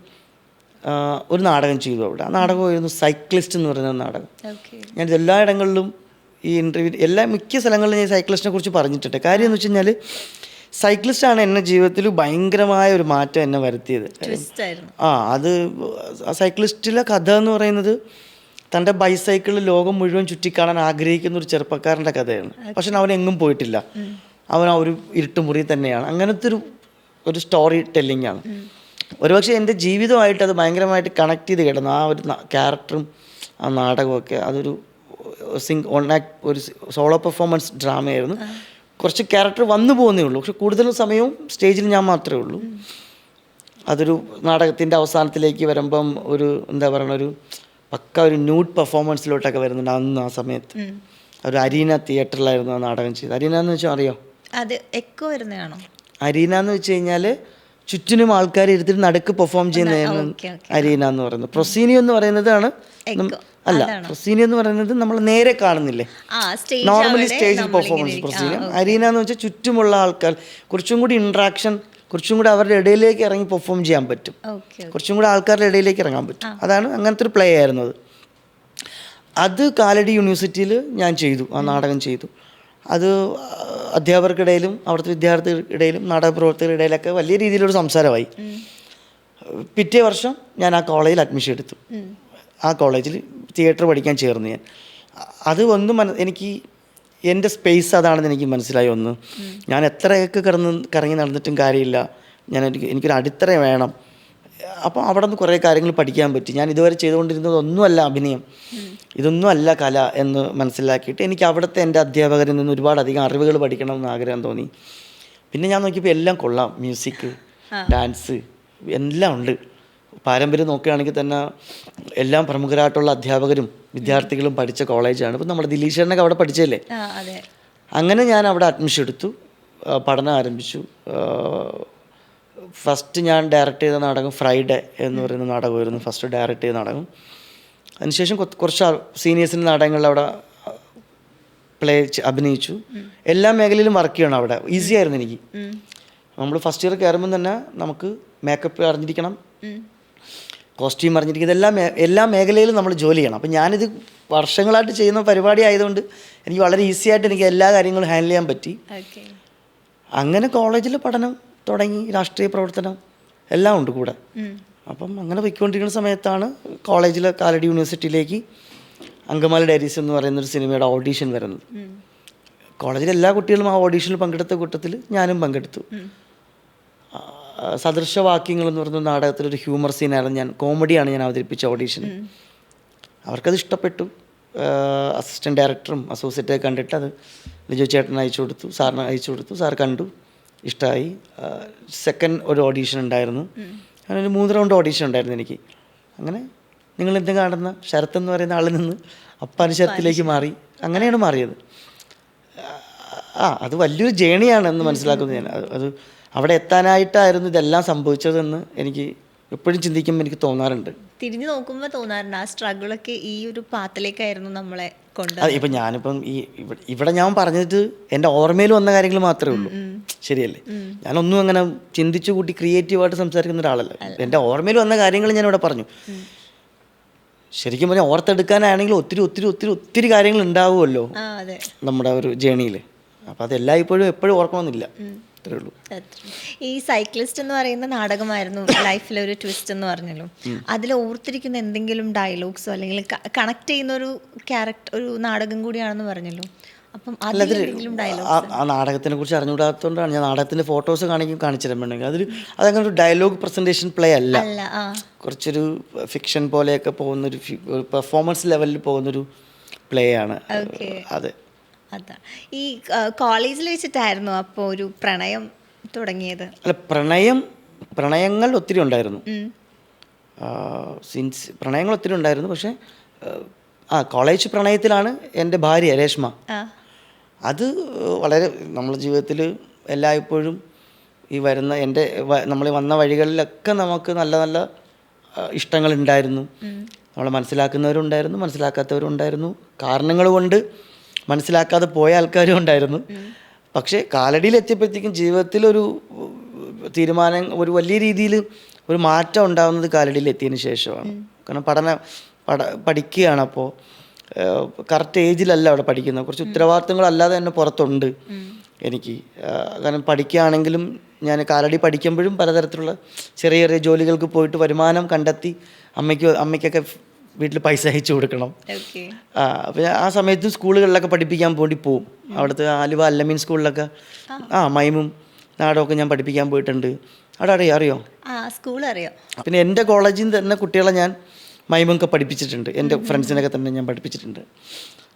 ഒരു നാടകം ചെയ്തു അവിടെ. ആ നാടകമായിരുന്നു സൈക്ലിസ്റ്റ് എന്ന് പറയുന്ന നാടകം. ഞാനിത് എല്ലായിടങ്ങളിലും ഈ ഇൻ്റർവ്യൂ മിക്ക സ്ഥലങ്ങളിലും ഞാൻ സൈക്ലിസ്റ്റിനെ കുറിച്ച് പറഞ്ഞിട്ടുണ്ട്. കാര്യം എന്ന് വെച്ച് കഴിഞ്ഞാൽ സൈക്ലിസ്റ്റാണ് എന്നെ ജീവിതത്തിൽ ഭയങ്കരമായ ഒരു മാറ്റം എന്നെ വരുത്തിയത്. അത് സൈക്ലിസ്റ്റിലെ കഥ എന്ന് പറയുന്നത് തൻ്റെ ബൈസൈക്കിളിൽ ലോകം മുഴുവൻ ചുറ്റിക്കാണാൻ ആഗ്രഹിക്കുന്ന ഒരു ചെറുപ്പക്കാരൻ്റെ കഥയാണ്. പക്ഷെ അവൻ എങ്ങും പോയിട്ടില്ല, അവൻ ആ ഒരു ഇരുട്ടുമുറി തന്നെയാണ്. അങ്ങനത്തെ ഒരു സ്റ്റോറി ടെല്ലിംഗ് ആണ്. ഒരുപക്ഷെ എൻ്റെ ജീവിതമായിട്ട് അത് ഭയങ്കരമായിട്ട് കണക്ട് ചെയ്ത് കിടന്നു. ആ ഒരു ക്യാരക്ടറും ആ നാടകമൊക്കെ അതൊരു ഒരു സോളോ പെർഫോമൻസ് ഡ്രാമയായിരുന്നു. കുറച്ച് ക്യാരക്ടർ വന്നു പോകുന്നേ ഉള്ളൂ, പക്ഷെ കൂടുതലും സമയവും സ്റ്റേജിൽ ഞാൻ മാത്രമേ ഉള്ളൂ. അതൊരു നാടകത്തിൻ്റെ അവസാനത്തിലേക്ക് വരുമ്പം ഒരു എന്താ പറയുക, ഒരു പക്ക ഒരു ന്യൂഡ് പെർഫോമൻസിലോട്ടൊക്കെ വരുന്നുണ്ട്. അന്ന് ആ സമയത്ത് ഒരു അരീന തിയേറ്ററിലായിരുന്നു ആ നാടകം ചെയ്തത്. അരീന എന്ന് വെച്ചാൽ അറിയോ? അത് എക്കോ വരുന്നതാണോ? അരീന എന്ന് വെച്ച് കഴിഞ്ഞാൽ ചുറ്റിനും ആൾക്കാർ എടുത്തിട്ട് നടുക്ക് പെർഫോം ചെയ്യുന്നതാണ് അരീന എന്ന് പറയുന്നത്. പ്രൊസീനിയോ എന്ന് പറയുന്നതാണ് അല്ല, പ്രൊസീനിയോ എന്ന് പറയുന്നത് നമ്മൾ നേരെ കാണുന്നില്ലേ, നോർമലി സ്റ്റേജിൽ പെർഫോമൻസ് പ്രൊസീനിയോ. അരീന എന്ന് വെച്ചാൽ ചുറ്റുമുള്ള ആൾക്കാർ കുറച്ചും കൂടി ഇൻട്രാക്ഷൻ, കുറച്ചും കൂടി അവരുടെ ഇടയിലേക്ക് ഇറങ്ങി പെർഫോം ചെയ്യാൻ പറ്റും, കുറച്ചും കൂടി ആൾക്കാരുടെ ഇടയിലേക്ക് ഇറങ്ങാൻ പറ്റും. അതാണ് അങ്ങനത്തെ ഒരു പ്ലേ ആയിരുന്നു അത് കാലടി യൂണിവേഴ്സിറ്റിയിൽ ഞാൻ ചെയ്തു, ആ നാടകം ചെയ്തു. അത് അധ്യാപകർക്കിടയിലും അവിടുത്തെ വിദ്യാർത്ഥികൾക്കിടയിലും നാടക പ്രവർത്തകരുടെ ഇടയിലൊക്കെ വലിയ രീതിയിലൊരു സംസാരമായി. പിറ്റേ വർഷം ഞാൻ ആ കോളേജിൽ അഡ്മിഷൻ എടുത്തു. ആ കോളേജിൽ തിയേറ്റർ പഠിക്കാൻ ചേർന്നു ഞാൻ. അത് ഒന്നും എനിക്ക് എൻ്റെ സ്പേസ് അതാണെന്ന് എനിക്ക് മനസ്സിലായി. ഒന്ന് ഞാൻ എത്രയൊക്കെ കറങ്ങി നടന്നിട്ടും കാര്യമില്ല, എനിക്കൊരു അടിത്തറ വേണം. അപ്പോൾ അവിടെ നിന്ന് കുറേ കാര്യങ്ങൾ പഠിക്കാൻ പറ്റി. ഞാൻ ഇതുവരെ ചെയ്തുകൊണ്ടിരുന്നത് ഒന്നുമല്ല അഭിനയം, ഇതൊന്നും അല്ല കല എന്ന് മനസ്സിലാക്കിയിട്ട് എനിക്ക് അവിടുത്തെ എൻ്റെ അധ്യാപകരിൽ നിന്ന് ഒരുപാടധികം അറിവുകൾ പഠിക്കണമെന്ന് ആഗ്രഹം തോന്നി. പിന്നെ ഞാൻ നോക്കിയപ്പോൾ എല്ലാം കൊള്ളാം, മ്യൂസിക്, ഡാൻസ് എല്ലാം ഉണ്ട്. പാരമ്പര്യം നോക്കുകയാണെങ്കിൽ തന്നെ എല്ലാം പ്രമുഖരായിട്ടുള്ള അധ്യാപകരും വിദ്യാർത്ഥികളും പഠിച്ച കോളേജാണ്. ഇപ്പം നമ്മുടെ ദിലീഷേട്ടനൊക്കെ അവിടെ പഠിച്ചല്ലേ. അങ്ങനെ ഞാൻ അവിടെ അഡ്മിഷൻ എടുത്തു, പഠനം ആരംഭിച്ചു. ഫസ്റ്റ് ഞാൻ ഡയറക്റ്റ് ചെയ്ത നാടകം ഫ്രൈഡേ എന്ന് പറയുന്ന നാടകമായിരുന്നു ഫസ്റ്റ് ഡയറക്റ്റ് ചെയ്ത നാടകം. അതിനുശേഷം കുറച്ച് സീനിയേഴ്സിൻ്റെ നാടകങ്ങളിൽ അവിടെ അഭിനയിച്ചു. എല്ലാ മേഖലയിലും വർക്ക് ചെയ്യണം അവിടെ. ഈസി ആയിരുന്നു എനിക്ക്. നമ്മൾ ഫസ്റ്റ് ഇയർ കയറുമ്പം തന്നെ നമുക്ക് മേക്കപ്പ് അറിഞ്ഞിരിക്കണം, കോസ്റ്റ്യൂം അറിഞ്ഞിരിക്കും, ഇതെല്ലാം എല്ലാ മേഖലയിലും നമ്മൾ ജോലി ചെയ്യണം. അപ്പം ഞാനിത് വർഷങ്ങളായിട്ട് ചെയ്യുന്ന പരിപാടി ആയതുകൊണ്ട് എനിക്ക് വളരെ ഈസി ആയിട്ട് എനിക്ക് എല്ലാ കാര്യങ്ങളും ഹാൻഡിൽ ചെയ്യാൻ പറ്റി. അങ്ങനെ കോളേജിൽ പഠനം തുടങ്ങി, രാഷ്ട്രീയ പ്രവർത്തനം എല്ലാം ഉണ്ട് കൂടെ. അപ്പം അങ്ങനെ പോയിക്കൊണ്ടിരിക്കുന്ന സമയത്താണ് കോളേജിലെ കാലടി യൂണിവേഴ്സിറ്റിയിലേക്ക് അങ്കമാലി ഡയറീസ് എന്ന് പറയുന്നൊരു സിനിമയുടെ ഓഡീഷൻ വരുന്നത്. കോളേജിലെ എല്ലാ കുട്ടികളും ആ ഓഡീഷനിൽ പങ്കെടുത്ത കൂട്ടത്തിൽ ഞാനും പങ്കെടുത്തു. സദൃശവാക്യങ്ങൾ എന്ന് പറയുന്ന നാടകത്തിലൊരു ഹ്യൂമർ സീനായിരുന്നു കോമഡിയാണ് ഞാൻ അവതരിപ്പിച്ച ഓഡീഷൻ. അവർക്കത് ഇഷ്ടപ്പെട്ടു. അസിസ്റ്റൻറ്റ് ഡയറക്ടറും അസോസിയേറ്റൊക്കെ കണ്ടിട്ട് അത് ലിജോ ചേട്ടന് അയച്ചു കൊടുത്തു, സാറിന് അയച്ചു കൊടുത്തു. സാർ കണ്ടു, ഇഷ്ടമായി. സെക്കൻഡ് ഒരു ഓഡീഷൻ ഉണ്ടായിരുന്നു. അങ്ങനെ ഒരു 3 റൗണ്ട് ഓഡീഷൻ ഉണ്ടായിരുന്നു എനിക്ക്. അങ്ങനെ നിങ്ങളെന്ത് കാണുന്ന ശരത്ത് എന്ന് പറയുന്ന ആളിൽ നിന്ന് അപ്പാനി ശരത്തിലേക്ക് മാറി. അങ്ങനെയാണ് മാറിയത്. അത് വലിയൊരു ജേണിയാണെന്ന് മനസ്സിലാക്കുന്നത് ഞാൻ. അത് അവിടെ എത്താനായിട്ടായിരുന്നു ഇതെല്ലാം സംഭവിച്ചതെന്ന് എനിക്ക് എപ്പോഴും ചിന്തിക്കുമ്പോൾ എനിക്ക് തോന്നാറുണ്ട്. തിരിഞ്ഞു നോക്കുമ്പോൾ തോന്നാറുണ്ട് ആ സ്ട്രഗിളൊക്കെ ഈ ഒരു പാത്തിലേക്കായിരുന്നു നമ്മളെ കൊണ്ട്. ഇപ്പം ഞാനിപ്പം ഇവിടെ ഞാൻ പറഞ്ഞത് എൻ്റെ ഓർമ്മയിൽ വന്ന കാര്യങ്ങൾ മാത്രമേ ഉള്ളൂ, ശരിയല്ലേ? ഞാനൊന്നും അങ്ങനെ ചിന്തിച്ചു കൂട്ടി ക്രിയേറ്റീവായിട്ട് സംസാരിക്കുന്ന ഒരാളല്ല. എൻ്റെ ഓർമ്മയിൽ വന്ന കാര്യങ്ങൾ ഞാൻ ഇവിടെ പറഞ്ഞു. ശരിക്കും പറഞ്ഞാൽ ഓർത്തെടുക്കാനാണെങ്കിൽ ഒത്തിരി ഒത്തിരി ഒത്തിരി ഒത്തിരി കാര്യങ്ങൾ ഉണ്ടാവുമല്ലോ നമ്മുടെ ഒരു ജേണിയിൽ. അപ്പോൾ അതെല്ലാം ഇപ്പോഴും എപ്പോഴും ഓർക്കണമെന്നില്ല. അത്രേ ഉള്ളൂ. ഈ സൈക്ലിസ്റ്റ് എന്ന് പറയുന്ന നാടകമായിരുന്നു ലൈഫിലെ ഒരു ട്വിസ്റ്റ് എന്ന് പറഞ്ഞല്ലോ. അതിൽ ഓർത്തിരിക്കുന്ന എന്തെങ്കിലും ഡയലോഗ്സോ അല്ലെങ്കിൽ കണക്ട് ചെയ്യുന്ന ഒരു ക്യാരക്ടർ, ഒരു നാടകം കൂടിയാണെന്ന് പറഞ്ഞല്ലോ. അപ്പം ആ നാടകത്തിനെ കുറിച്ച് അറിഞ്ഞുകൂടാത്തതുകൊണ്ടാണ് ഞാൻ നാടകത്തിൻ്റെ ഫോട്ടോസ് കാണിച്ചിട്ടുണ്ടെങ്കിൽ അതങ്ങനെ ഒരു ഡയലോഗ് പ്രസൻറ്റേഷൻ പ്ലേ അല്ല. കുറച്ചൊരു ഫിക്ഷൻ പോലെയൊക്കെ പോകുന്നൊരു പെർഫോമൻസ് ലെവലിൽ പോകുന്നൊരു പ്ലേ ആണ്. അതെ. അതാ ഈ കോളേജിൽ വെച്ചിട്ടായിരുന്നു അപ്പോൾ ഒരു പ്രണയം തുടങ്ങിയത്? അല്ല, പ്രണയങ്ങൾ ഒത്തിരി ഉണ്ടായിരുന്നു. സിൻസ് പ്രണയങ്ങൾ ഒത്തിരി ഉണ്ടായിരുന്നു. പക്ഷേ കോളേജ് പ്രണയത്തിലാണ് എൻ്റെ ഭാര്യ രേഷ്മ. അത് വളരെ നമ്മുടെ ജീവിതത്തിൽ എല്ലായ്പ്പോഴും ഈ വരുന്ന നമ്മൾ വന്ന വഴികളിലൊക്കെ നമുക്ക് നല്ല നല്ല ഇഷ്ടങ്ങളുണ്ടായിരുന്നു. നമ്മളെ മനസ്സിലാക്കുന്നവരുണ്ടായിരുന്നു, മനസ്സിലാക്കാത്തവരുണ്ടായിരുന്നു, കാരണങ്ങൾ കൊണ്ട് മനസ്സിലാക്കാതെ പോയ ആൾക്കാരും ഉണ്ടായിരുന്നു. പക്ഷേ കാലടിയിൽ എത്തിയപ്പോഴത്തേക്കും ജീവിതത്തിലൊരു തീരുമാനം, ഒരു വലിയ രീതിയിൽ ഒരു മാറ്റം ഉണ്ടാകുന്നത് കാലടിയിൽ എത്തിയതിന് ശേഷമാണ്. കാരണം പഠിക്കുകയാണ്. അപ്പോൾ കറക്റ്റ് ഏജിലല്ല അവിടെ പഠിക്കുന്നത്. കുറച്ച് ഉത്തരവാദിത്തങ്ങളല്ലാതെ തന്നെ പുറത്തുണ്ട് എനിക്ക്. കാരണം പഠിക്കുകയാണെങ്കിലും ഞാൻ കാലടി പഠിക്കുമ്പോഴും പലതരത്തിലുള്ള ചെറിയ ചെറിയ ജോലികൾക്ക് പോയിട്ട് വരുമാനം കണ്ടെത്തി അമ്മയ്ക്കൊക്കെ വീട്ടിൽ പൈസ അയച്ചു കൊടുക്കണം. അപ്പോൾ ആ സമയത്തും സ്കൂളുകളിലൊക്കെ പഠിപ്പിക്കാൻ വേണ്ടി പോവും. അവിടുത്തെ ആലുവ അല്ലമീൻ സ്കൂളിലൊക്കെ മൈമും നാടകമൊക്കെ ഞാൻ പഠിപ്പിക്കാൻ പോയിട്ടുണ്ട്. അവിടെ അറിയോ? സ്കൂൾ അറിയാം. പിന്നെ എൻ്റെ കോളേജിൽ നിന്ന് തന്നെ കുട്ടികളെ ഞാൻ മൈമൊക്കെ പഠിപ്പിച്ചിട്ടുണ്ട്. എൻ്റെ ഫ്രണ്ട്സിനൊക്കെ തന്നെ ഞാൻ പഠിപ്പിച്ചിട്ടുണ്ട്.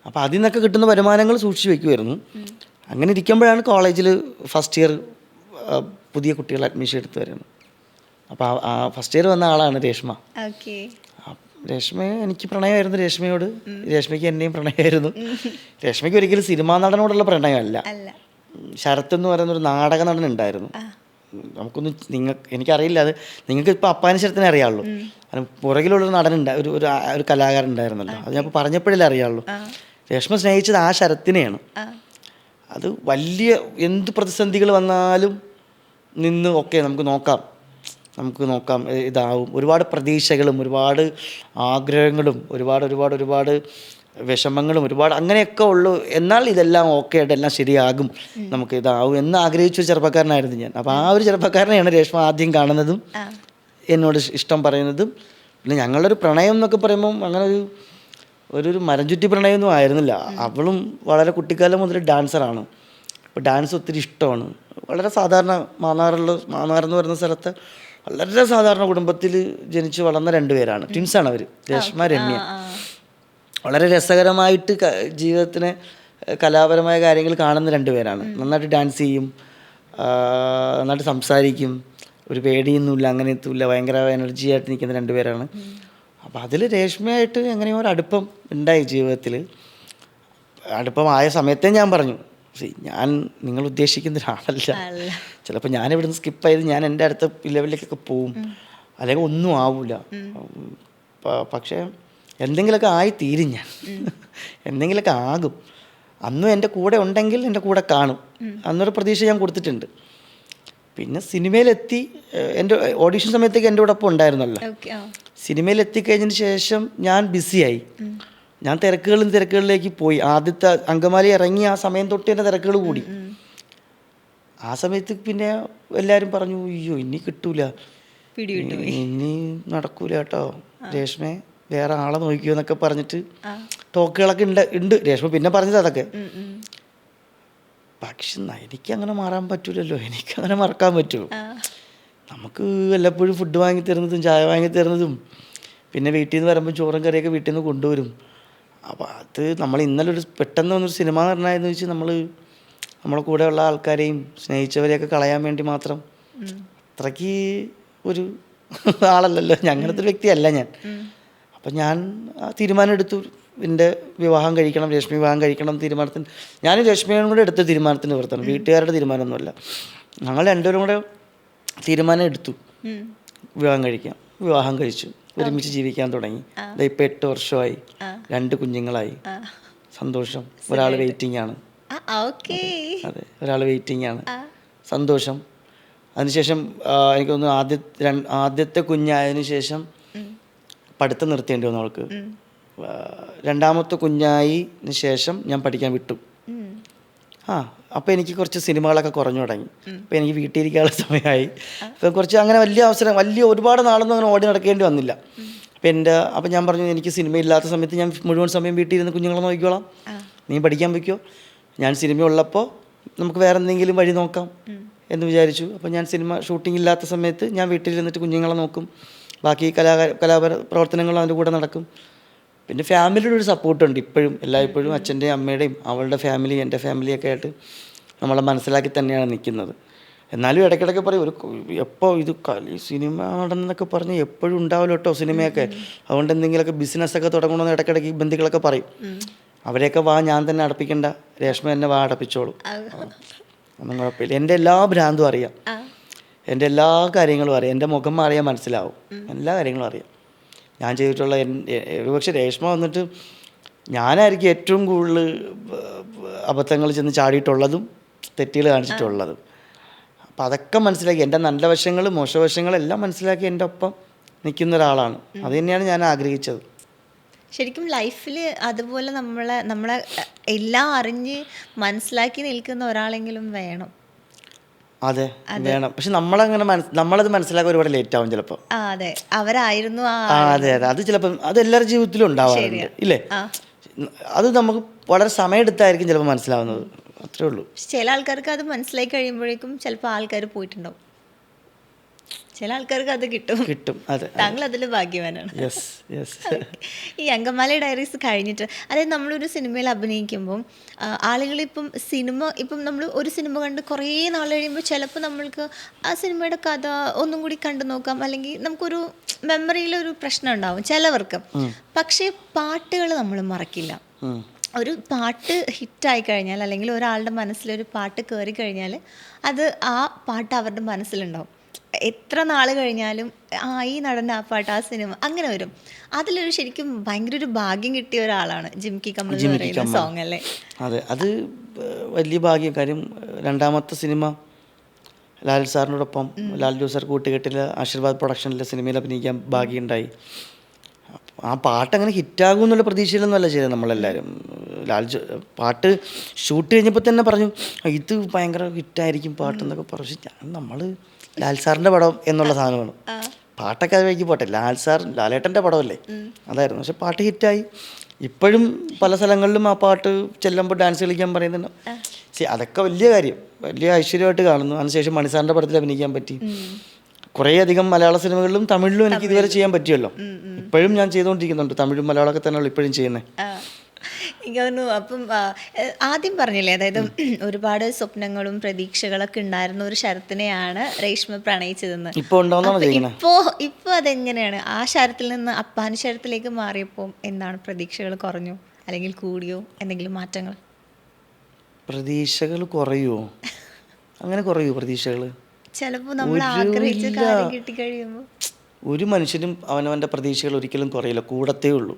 അപ്പോൾ അതിൽ നിന്നൊക്കെ കിട്ടുന്ന വരുമാനങ്ങൾ സൂക്ഷിച്ച് വയ്ക്കുമായിരുന്നു. അങ്ങനെ ഇരിക്കുമ്പോഴാണ് കോളേജിൽ ഫസ്റ്റ് ഇയർ പുതിയ കുട്ടികൾ അഡ്മിഷൻ എടുത്ത് വരുന്നത്. അപ്പോൾ ആ ഫസ്റ്റ് ഇയർ വന്ന ആളാണ് രേഷ്മ. എനിക്ക് പ്രണയമായിരുന്നു രേഷ്മയോട്. രേഷ്മയ്ക്ക് എന്നെയും പ്രണയമായിരുന്നു. രേഷ്മയ്ക്ക് ഒരിക്കലും സിനിമാ നടനോടുള്ള പ്രണയമല്ല. ശരത്ത് എന്ന് പറയുന്നൊരു നാടക നടൻ ഉണ്ടായിരുന്നു. എനിക്കറിയില്ല, അത് നിങ്ങൾക്ക് ഇപ്പോൾ അപ്പാനി ശരത്തിനെ അറിയാവുള്ളൂ. കാരണം പുറകിലുള്ളൊരു നടനുണ്ട്, ഒരു കലാകാരൻ ഉണ്ടായിരുന്നല്ലോ. അത് ഞാൻ പറഞ്ഞപ്പോഴല്ലേ അറിയാവുള്ളൂ. രേഷ്മ സ്നേഹിച്ചത് ആ ശരത്തിനെയാണ്. അത് വലിയ എന്ത് പ്രതിസന്ധികൾ വന്നാലും നിന്ന് നമുക്ക് നോക്കാം ഇതാവും. ഒരുപാട് പ്രതീക്ഷകളും ഒരുപാട് ആഗ്രഹങ്ങളും ഒരുപാട് വിഷമങ്ങളും അങ്ങനെയൊക്കെ ഉള്ളൂ. എന്നാൽ ഇതെല്ലാം ഓക്കെ ആയിട്ട് എല്ലാം ശരിയാകും, നമുക്ക് ഇതാവും എന്ന് ആഗ്രഹിച്ചൊരു ചെറുപ്പക്കാരനായിരുന്നു ഞാൻ. അപ്പോൾ ആ ഒരു ചെറുപ്പക്കാരനെയാണ് രേഷ്മ ആദ്യം കാണുന്നതും എന്നോട് ഇഷ്ടം പറയുന്നതും. പിന്നെ ഞങ്ങളൊരു പ്രണയം എന്നൊക്കെ പറയുമ്പം അങ്ങനെ ഒരു മരം ചുറ്റി പ്രണയമൊന്നും ആയിരുന്നില്ല. അവളും വളരെ കുട്ടിക്കാലം മുതൽ ഡാൻസറാണ്. അപ്പോൾ ഡാൻസ് ഒത്തിരി ഇഷ്ടമാണ്. വളരെ സാധാരണ മാന്നാറെന്ന് പറയുന്ന സ്ഥലത്ത് വളരെ സാധാരണ കുടുംബത്തിൽ ജനിച്ച് വളർന്ന രണ്ടുപേരാണ്. ട്വിൻസാണ് അവർ, രേഷ്മ രമ്യ. വളരെ രസകരമായിട്ട് ജീവിതത്തിന് കലാപരമായ കാര്യങ്ങൾ കാണുന്ന രണ്ടുപേരാണ്. നന്നായിട്ട് ഡാൻസ് ചെയ്യും, നന്നായിട്ട് സംസാരിക്കും, ഒരു പേടിയൊന്നുമില്ല, അങ്ങനെയൊന്നുമില്ല, ഭയങ്കര എനർജി ആയിട്ട് നിൽക്കുന്ന രണ്ടുപേരാണ്. അപ്പോൾ അതിൽ രേഷ്മയായിട്ട് എങ്ങനെയോ ഒരു അടുപ്പം ഉണ്ടായി ജീവിതത്തിൽ. അടുപ്പമായ സമയത്തേ ഞാൻ പറഞ്ഞു, ഞാൻ നിങ്ങൾ ഉദ്ദേശിക്കുന്ന ഒരാളല്ല. ചിലപ്പോൾ ഞാനിവിടുന്ന് സ്കിപ്പ് ചെയ്ത് ഞാൻ എൻ്റെ അടുത്ത ലെവലിലേക്കൊക്കെ പോവും, അല്ലെങ്കിൽ ഒന്നും ആവില്ല. പക്ഷേ എന്തെങ്കിലുമൊക്കെ ആയിത്തീരും ഞാൻ, എന്തെങ്കിലുമൊക്കെ ആകും. അന്നും എൻ്റെ കൂടെ ഉണ്ടെങ്കിൽ എൻ്റെ കൂടെ കാണും, അന്നൊരു പ്രതീക്ഷ ഞാൻ കൊടുത്തിട്ടുണ്ട്. പിന്നെ സിനിമയിലെത്തി, എൻ്റെ ഓഡീഷൻ സമയത്തേക്ക് എൻ്റെ കൂടെ ഒപ്പം ഉണ്ടായിരുന്നല്ലോ. സിനിമയിലെത്തിക്കഴിഞ്ഞതിന് ശേഷം ഞാൻ ബിസിയായി. ഞാൻ തിരക്കുകളിലേക്ക് പോയി. ആദ്യത്തെ അങ്കമാലി ഇറങ്ങി ആ സമയം തൊട്ട് എൻ്റെ തിരക്കുകൾ കൂടി. ആ സമയത്ത് പിന്നെ എല്ലാവരും പറഞ്ഞു, അയ്യോ ഇനി കിട്ടൂല, ഇനി നടക്കൂല കേട്ടോ രേഷ്മ, വേറെ ആളെ നോക്കിയോ എന്നൊക്കെ പറഞ്ഞിട്ട് ടോക്കുകളൊക്കെ ഉണ്ട്. രേഷ്മ പിന്നെ പറഞ്ഞത് അതൊക്കെ. പക്ഷെ എനിക്കങ്ങനെ മാറാൻ പറ്റൂലല്ലോ, എനിക്കങ്ങനെ മറക്കാൻ പറ്റുമോ? നമുക്ക് വല്ലപ്പോഴും ഫുഡ് വാങ്ങി തരുന്നതും ചായ വാങ്ങി തരുന്നതും പിന്നെ വീട്ടിൽ നിന്ന് വരുമ്പോൾ ചോറും കറിയൊക്കെ വീട്ടിൽ നിന്ന് കൊണ്ടുവരും. അപ്പോൾ അത് നമ്മൾ ഇന്നലെ പെട്ടെന്ന് വന്നൊരു സിനിമ നടനായെന്ന് വെച്ച് നമ്മളെ കൂടെയുള്ള ആൾക്കാരെയും സ്നേഹിച്ചവരെയൊക്കെ കളയാൻ വേണ്ടി മാത്രം അത്രയ്ക്ക് ഒരു ആളല്ലല്ലോ, അങ്ങനത്തെ ഒരു വ്യക്തിയല്ല ഞാൻ. അപ്പം ഞാൻ തീരുമാനം എടുത്തു, എൻ്റെ വിവാഹം കഴിക്കണം, രശ്മി വിവാഹം കഴിക്കണം തീരുമാനത്തിന്. ഞാൻ രശ്മിയോടും കൂടെ എടുത്ത തീരുമാനത്തിൻ്റെ പുറത്താണ്, വീട്ടുകാരുടെ തീരുമാനമൊന്നുമല്ല. ഞങ്ങൾ രണ്ടുപേരും കൂടെ തീരുമാനം എടുത്തു വിവാഹം കഴിക്കാം. വിവാഹം കഴിച്ചു, ഒരുമിച്ച് ജീവിക്കാൻ തുടങ്ങി. ഇപ്പം 8 വർഷമായി, 2 കുഞ്ഞുങ്ങളായി. സന്തോഷം. ഒരാൾ വെയിറ്റിംഗ് ആണ്. അതെ, ഒരാൾ വെയിറ്റിംഗ് ആണ്. സന്തോഷം. അതിനുശേഷം എനിക്ക് തോന്നുന്നു ആദ്യത്തെ കുഞ്ഞായതിനു ശേഷം പഠിത്തം നിർത്തേണ്ടി വന്നു അവൾക്ക്. രണ്ടാമത്തെ കുഞ്ഞായതിന് ശേഷം ഞാൻ പഠിക്കാൻ വിട്ടു. അപ്പോൾ എനിക്ക് കുറച്ച് സിനിമകളൊക്കെ കുറഞ്ഞു തുടങ്ങി. അപ്പോൾ എനിക്ക് വീട്ടിലിരിക്കാനുള്ള സമയമായി. അപ്പോൾ കുറച്ച് അങ്ങനെ ഒരുപാട് നാളൊന്നും അങ്ങനെ ഓടി നടക്കേണ്ടി വന്നില്ല. അപ്പോൾ ഞാൻ പറഞ്ഞു, എനിക്ക് സിനിമയില്ലാത്ത സമയത്ത് ഞാൻ മുഴുവൻ സമയം വീട്ടിൽ ഇരുന്ന് കുഞ്ഞുങ്ങളെ നോക്കിക്കോളാം, നീ പഠിക്കാൻ വയ്ക്കോ, ഞാൻ സിനിമ ഉള്ളപ്പോൾ നമുക്ക് വേറെ എന്തെങ്കിലും വഴി നോക്കാം എന്ന് വിചാരിച്ചു. അപ്പോൾ ഞാൻ സിനിമ ഷൂട്ടിംഗ് ഇല്ലാത്ത സമയത്ത് ഞാൻ വീട്ടിലിരുന്നിട്ട് കുഞ്ഞുങ്ങളെ നോക്കും, ബാക്കി കലാപര പ്രവർത്തനങ്ങളും അതിൻ്റെ കൂടെ നടക്കും. പിന്നെ ഫാമിലിയുടെ ഒരു സപ്പോർട്ടുണ്ട് ഇപ്പോഴും, എല്ലായ്പ്പോഴും അച്ഛൻ്റെയും അമ്മയുടെയും അവളുടെ ഫാമിലി എൻ്റെ ഫാമിലിയൊക്കെ ആയിട്ട് നമ്മളെ മനസ്സിലാക്കി തന്നെയാണ് നിൽക്കുന്നത്. എന്നാലും ഇടയ്ക്കിടയ്ക്ക് പറയും ഒരു എപ്പോൾ ഇത് സിനിമ നടന്നൊക്കെ പറഞ്ഞ് എപ്പോഴും ഉണ്ടാവില്ല കേട്ടോ സിനിമയൊക്കെ, അതുകൊണ്ട് എന്തെങ്കിലുമൊക്കെ ബിസിനസ്സൊക്കെ തുടങ്ങണമെന്ന് ഇടയ്ക്കിടയ്ക്ക് ബന്ധുക്കളൊക്കെ പറയും. അവരെയൊക്കെ വാ ഞാൻ തന്നെ അടപ്പിക്കണ്ട, രേഷ്മ എന്നെ വാ അടപ്പിച്ചോളൂ, ഒന്നും കുഴപ്പമില്ല. എൻ്റെ എല്ലാ ഭ്രാന്തും അറിയാം, എൻ്റെ എല്ലാ കാര്യങ്ങളും അറിയാം, എൻ്റെ മുഖം അറിയാൻ മനസ്സിലാവും, എല്ലാ കാര്യങ്ങളും അറിയാം. ഞാൻ ചെയ്തിട്ടുള്ള ഒരുപക്ഷെ രേഷ്മ വന്നിട്ട് ഞാനായിരിക്കും ഏറ്റവും കൂടുതൽ അബദ്ധങ്ങൾ ചെന്ന് ചാടിയിട്ടുള്ളതും തെറ്റുകൾ കാണിച്ചിട്ടുള്ളതും. അപ്പം അതൊക്കെ മനസ്സിലാക്കി, എൻ്റെ നല്ല വശങ്ങൾ മോശവശങ്ങളെല്ലാം മനസ്സിലാക്കി എൻ്റെ ഒപ്പം നിൽക്കുന്ന ഒരാളാണ്. അത് തന്നെയാണ് ഞാൻ ആഗ്രഹിച്ചത്. ശരിക്കും ലൈഫിൽ അതുപോലെ നമ്മളെ എല്ലാം അറിഞ്ഞ് മനസ്സിലാക്കി നിൽക്കുന്ന ഒരാളെങ്കിലും വേണം. അതെ വേണം. പക്ഷെ നമ്മളത് മനസ്സിലാക്കാൻ ഒരുപാട് ലേറ്റ് ആവും ചിലപ്പോൾ. അതെ, അവരായിരുന്നു അതെ അതെ, അത് ചിലപ്പം അത് എല്ലാവരുടെ ജീവിതത്തിലും ഉണ്ടാവാറുണ്ട് ഇല്ലേ. അത് നമുക്ക് വളരെ സമയമെടുത്തായിരിക്കും ചിലപ്പോൾ മനസ്സിലാവുന്നത്, അത്രേ ഉള്ളൂ. ചില ആൾക്കാർക്ക് അത് മനസ്സിലാക്കി കഴിയുമ്പോഴേക്കും ചിലപ്പോൾ ആൾക്കാർ പോയിട്ടുണ്ടാവും, ചില ആൾക്കാർക്ക് അത് കിട്ടും. അതെ, താങ്കൾ അതിൽ ഭാഗ്യവാനാണ്. ഈ അങ്കമാലി ഡയറീസ് കഴിഞ്ഞിട്ട്, അതായത് നമ്മളൊരു സിനിമയിൽ അഭിനയിക്കുമ്പം ആളുകളിപ്പം നമ്മൾ ഒരു സിനിമ കണ്ട് കുറേ നാൾ കഴിയുമ്പോൾ ചിലപ്പോൾ നമ്മൾക്ക് ആ സിനിമയുടെ കഥ ഒന്നും കൂടി കണ്ടു നോക്കാം, അല്ലെങ്കിൽ നമുക്കൊരു മെമ്മറിയിലൊരു പ്രശ്നം ഉണ്ടാവും ചിലവർക്ക്. പക്ഷേ പാട്ടുകൾ നമ്മൾ മറക്കില്ല. ഒരു പാട്ട് ഹിറ്റായി കഴിഞ്ഞാൽ, അല്ലെങ്കിൽ ഒരാളുടെ മനസ്സിലൊരു പാട്ട് കയറി കഴിഞ്ഞാൽ അത് ആ പാട്ട് അവരുടെ മനസ്സിലുണ്ടാവും. എത്ര നാൾ കഴിഞ്ഞാലും ഈ നടൻ്റെ ആ പാട്ട്, ആ സിനിമ അങ്ങനെ വരും. അതിലൊരു ശരിക്കും ഭയങ്കര ഒരു ഭാഗ്യം കിട്ടിയ ഒരാളാണ് ജിംകി കമ്മൽ എന്ന് പറയുന്ന സോങ് അല്ലേ. അതെ, അത് വലിയ ഭാഗ്യം. കാര്യം രണ്ടാമത്തെ സിനിമ ലാൽ സാറിനോടൊപ്പം ലാൽ ജോസ് സാർ കൂട്ടുകെട്ടിൽ ആശീർവാദ് പ്രൊഡക്ഷനിലെ സിനിമയിൽ അഭിനയിക്കാൻ ഭാഗ്യമുണ്ടായി. ആ പാട്ട് അങ്ങനെ ഹിറ്റാകും എന്നുള്ള പ്രതീക്ഷയിലൊന്നുമല്ല ചെയ്തത് നമ്മളെല്ലാവരും. പാട്ട് ഷൂട്ട് കഴിഞ്ഞപ്പോൾ തന്നെ പറഞ്ഞു ഇത് ഭയങ്കര ഹിറ്റായിരിക്കും പാട്ട് എന്നൊക്കെ പറഞ്ഞു. നമ്മൾ ലാൽ സാറിൻ്റെ പടം എന്നുള്ള സാധനമാണ്, പാട്ടൊക്കെ അത് വഴിക്ക് പോട്ടെ, ലാലേട്ടൻ്റെ പടമല്ലേ അതായിരുന്നു. പക്ഷെ പാട്ട് ഹിറ്റായി. ഇപ്പോഴും പല സ്ഥലങ്ങളിലും ആ പാട്ട് ചെല്ലുമ്പോൾ ഡാൻസ് കളിക്കാൻ പറയുന്നുണ്ട്. ശരി, അതൊക്കെ വലിയ കാര്യം, വലിയ ഐശ്വര്യമായിട്ട് കാണുന്നു. അതിനുശേഷം മണിസാറിൻ്റെ പടത്തിൽ അഭിനയിക്കാൻ പറ്റി. കുറേയധികം മലയാള സിനിമകളിലും തമിഴിലും എനിക്ക് ഇതുവരെ ചെയ്യാൻ പറ്റിയല്ലോ. ഇപ്പോഴും ഞാൻ ചെയ്തുകൊണ്ടിരിക്കുന്നുണ്ട്, തമിഴും മലയാളമൊക്കെ തന്നെയുള്ളൂ ഇപ്പോഴും ചെയ്യുന്നത്. എനിക്ക് തോന്നുന്നു. അപ്പം ആദ്യം പറഞ്ഞില്ലേ, അതായത് ഒരുപാട് സ്വപ്നങ്ങളും പ്രതീക്ഷകളൊക്കെ ഉണ്ടായിരുന്ന ഒരു ശരത്തിനെയാണ് രേഷ്മ പ്രണയിച്ചതെന്ന്. ഇപ്പൊ അതെങ്ങനെയാണ്? ആ ശരത്തിൽ നിന്ന് അപ്പാനി ശരത്തിലേക്ക് മാറിയപ്പോൾ എന്താണ് പ്രതീക്ഷകൾ കുറഞ്ഞോ അല്ലെങ്കിൽ കൂടിയോ? എന്തെങ്കിലും മാറ്റങ്ങൾ? പ്രതീക്ഷകൾ കുറയോ? അങ്ങനെ കുറയോ പ്രതീക്ഷകൾ? ചിലപ്പോൾ നമ്മൾ ആഗ്രഹിച്ച കാര്യം കിട്ടിക്കഴിയുമ്പോൾ ഒരു മനുഷ്യനും അവനവൻ്റെ പ്രതീക്ഷകൾ ഒരിക്കലും കുറയില്ല, കൂടത്തേ ഉള്ളൂ.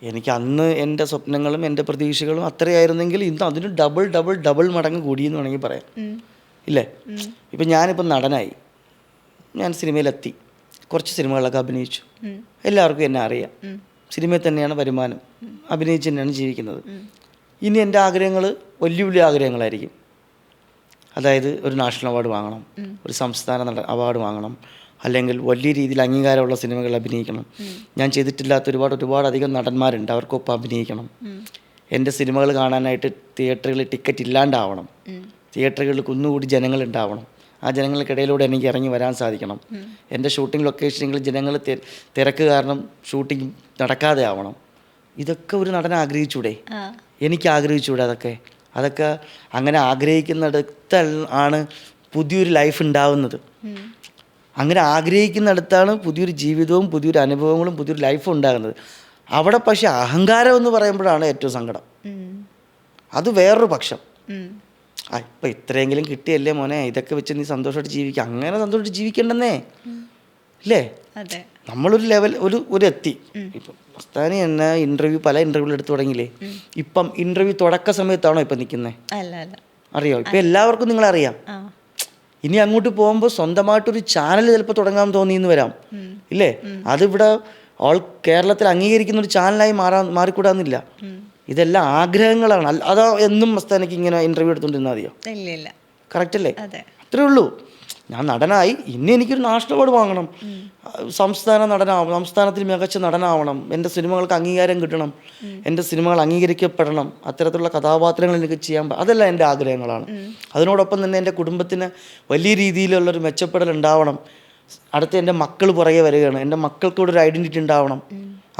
എനിക്ക് അന്ന് എൻ്റെ സ്വപ്നങ്ങളും എൻ്റെ പ്രതീക്ഷകളും അത്രയായിരുന്നെങ്കിൽ ഇന്ന് അതിന് ഡബിൾ മടങ്ങ് കൂടിയെന്ന് വേണമെങ്കിൽ പറയാം, ഇല്ലേ? ഇപ്പം ഞാനിപ്പം നടനായി, ഞാൻ സിനിമയിലെത്തി, കുറച്ച് സിനിമകളൊക്കെ അഭിനയിച്ചു, എല്ലാവർക്കും എന്നെ അറിയാം, സിനിമയിൽ തന്നെയാണ് വരുമാനം, അഭിനയിച്ച് തന്നെയാണ് ജീവിക്കുന്നത്. ഇനി എൻ്റെ ആഗ്രഹങ്ങൾ വലിയ വലിയ ആഗ്രഹങ്ങളായിരിക്കും. അതായത് ഒരു നാഷണൽ അവാർഡ് വാങ്ങണം, ഒരു സംസ്ഥാന അവാർഡ് വാങ്ങണം, അല്ലെങ്കിൽ വലിയ രീതിയിൽ അംഗീകാരമുള്ള സിനിമകൾ അഭിനയിക്കണം. ഞാൻ ചെയ്തിട്ടില്ലാത്ത ഒരുപാട് അധികം നടന്മാരുണ്ട്, അവർക്കൊപ്പം അഭിനയിക്കണം. എൻ്റെ സിനിമകൾ കാണാനായിട്ട് തിയേറ്ററുകളിൽ ടിക്കറ്റ് ഇല്ലാണ്ടാവണം, തിയേറ്ററുകളിൽ കുന്നുകൂടി ജനങ്ങളുണ്ടാവണം, ആ ജനങ്ങൾക്കിടയിലൂടെ എനിക്ക് ഇറങ്ങി വരാൻ സാധിക്കണം. എൻ്റെ ഷൂട്ടിംഗ് ലൊക്കേഷനുകളിൽ ജനങ്ങൾ തിരക്ക് കാരണം ഷൂട്ടിംഗ് നടക്കാതെ ആവണം. ഇതൊക്കെ ഒരു നടൻ ആഗ്രഹിച്ചൂടെ? എനിക്ക് ആഗ്രഹിച്ചൂടെ? അതൊക്കെ അങ്ങനെ ആഗ്രഹിക്കുന്നിടത്ത് ആണ് പുതിയൊരു ലൈഫ് ഉണ്ടാവുന്നത്. അങ്ങനെ ആഗ്രഹിക്കുന്നിടത്താണ് പുതിയൊരു ജീവിതവും പുതിയൊരു അനുഭവങ്ങളും പുതിയൊരു ലൈഫും ഉണ്ടാകുന്നത്. അവിടെ പക്ഷെ അഹങ്കാരം എന്ന് പറയുമ്പോഴാണ് ഏറ്റവും സങ്കടം. അത് വേറൊരു പക്ഷം. ഇപ്പം ഇത്രയെങ്കിലും കിട്ടിയല്ലേ മോനെ, ഇതൊക്കെ വെച്ച് നീ സന്തോഷമായിട്ട് ജീവിക്കുക. അങ്ങനെ സന്തോഷമായിട്ട് ജീവിക്കണ്ടെന്നേ, അല്ലേ? നമ്മളൊരു ലെവൽ ഒരു എത്തി. ഇപ്പം മസ്താനി എന്നെ പല ഇൻ്റർവ്യൂവിൽ എടുത്ത് തുടങ്ങിയില്ലേ? ഇപ്പം ഇൻ്റർവ്യൂ തുടക്ക സമയത്താണോ ഇപ്പം നിൽക്കുന്നത്? അറിയോ? ഇപ്പം എല്ലാവർക്കും നിങ്ങളറിയാം. ഇനി അങ്ങോട്ട് പോകുമ്പോൾ സ്വന്തമായിട്ടൊരു ചാനൽ ചിലപ്പോൾ തുടങ്ങാൻ തോന്നിയെന്ന് വരാം, ഇല്ലേ? അതിവിടെ കേരളത്തിൽ അംഗീകരിക്കുന്ന ഒരു ചാനലായി മാറിക്കൂടാന്നില്ല. ഇതെല്ലാം ആഗ്രഹങ്ങളാണ്. അതോ എന്നും മസ്താനിക്ക് ഇങ്ങനെ ഇൻ്റർവ്യൂ എടുത്തുകൊണ്ടിരുന്നാൽ മതിയോ? കറക്റ്റ് അല്ലേ? അത്രേ ഉള്ളൂ. ഞാൻ നടനായി, ഇനി എനിക്കൊരു നാഷണൽ അവാർഡ് വാങ്ങണം, സംസ്ഥാനത്തിൽ മികച്ച നടനാവണം, എൻ്റെ സിനിമകൾക്ക് അംഗീകാരം കിട്ടണം, എൻ്റെ സിനിമകൾ അംഗീകരിക്കപ്പെടണം, അത്തരത്തിലുള്ള കഥാപാത്രങ്ങൾ എനിക്ക് ചെയ്യാൻ അതെല്ലാം എൻ്റെ ആഗ്രഹങ്ങളാണ്. അതിനോടൊപ്പം തന്നെ എൻ്റെ കുടുംബത്തിന് വലിയ രീതിയിലുള്ളൊരു മെച്ചപ്പെടൽ ഉണ്ടാവണം. അടുത്ത എൻ്റെ മക്കൾ പുറകെ വരികയാണ്, എൻ്റെ മക്കൾക്കൂടെ ഒരു ഐഡൻറ്റിറ്റി ഉണ്ടാവണം,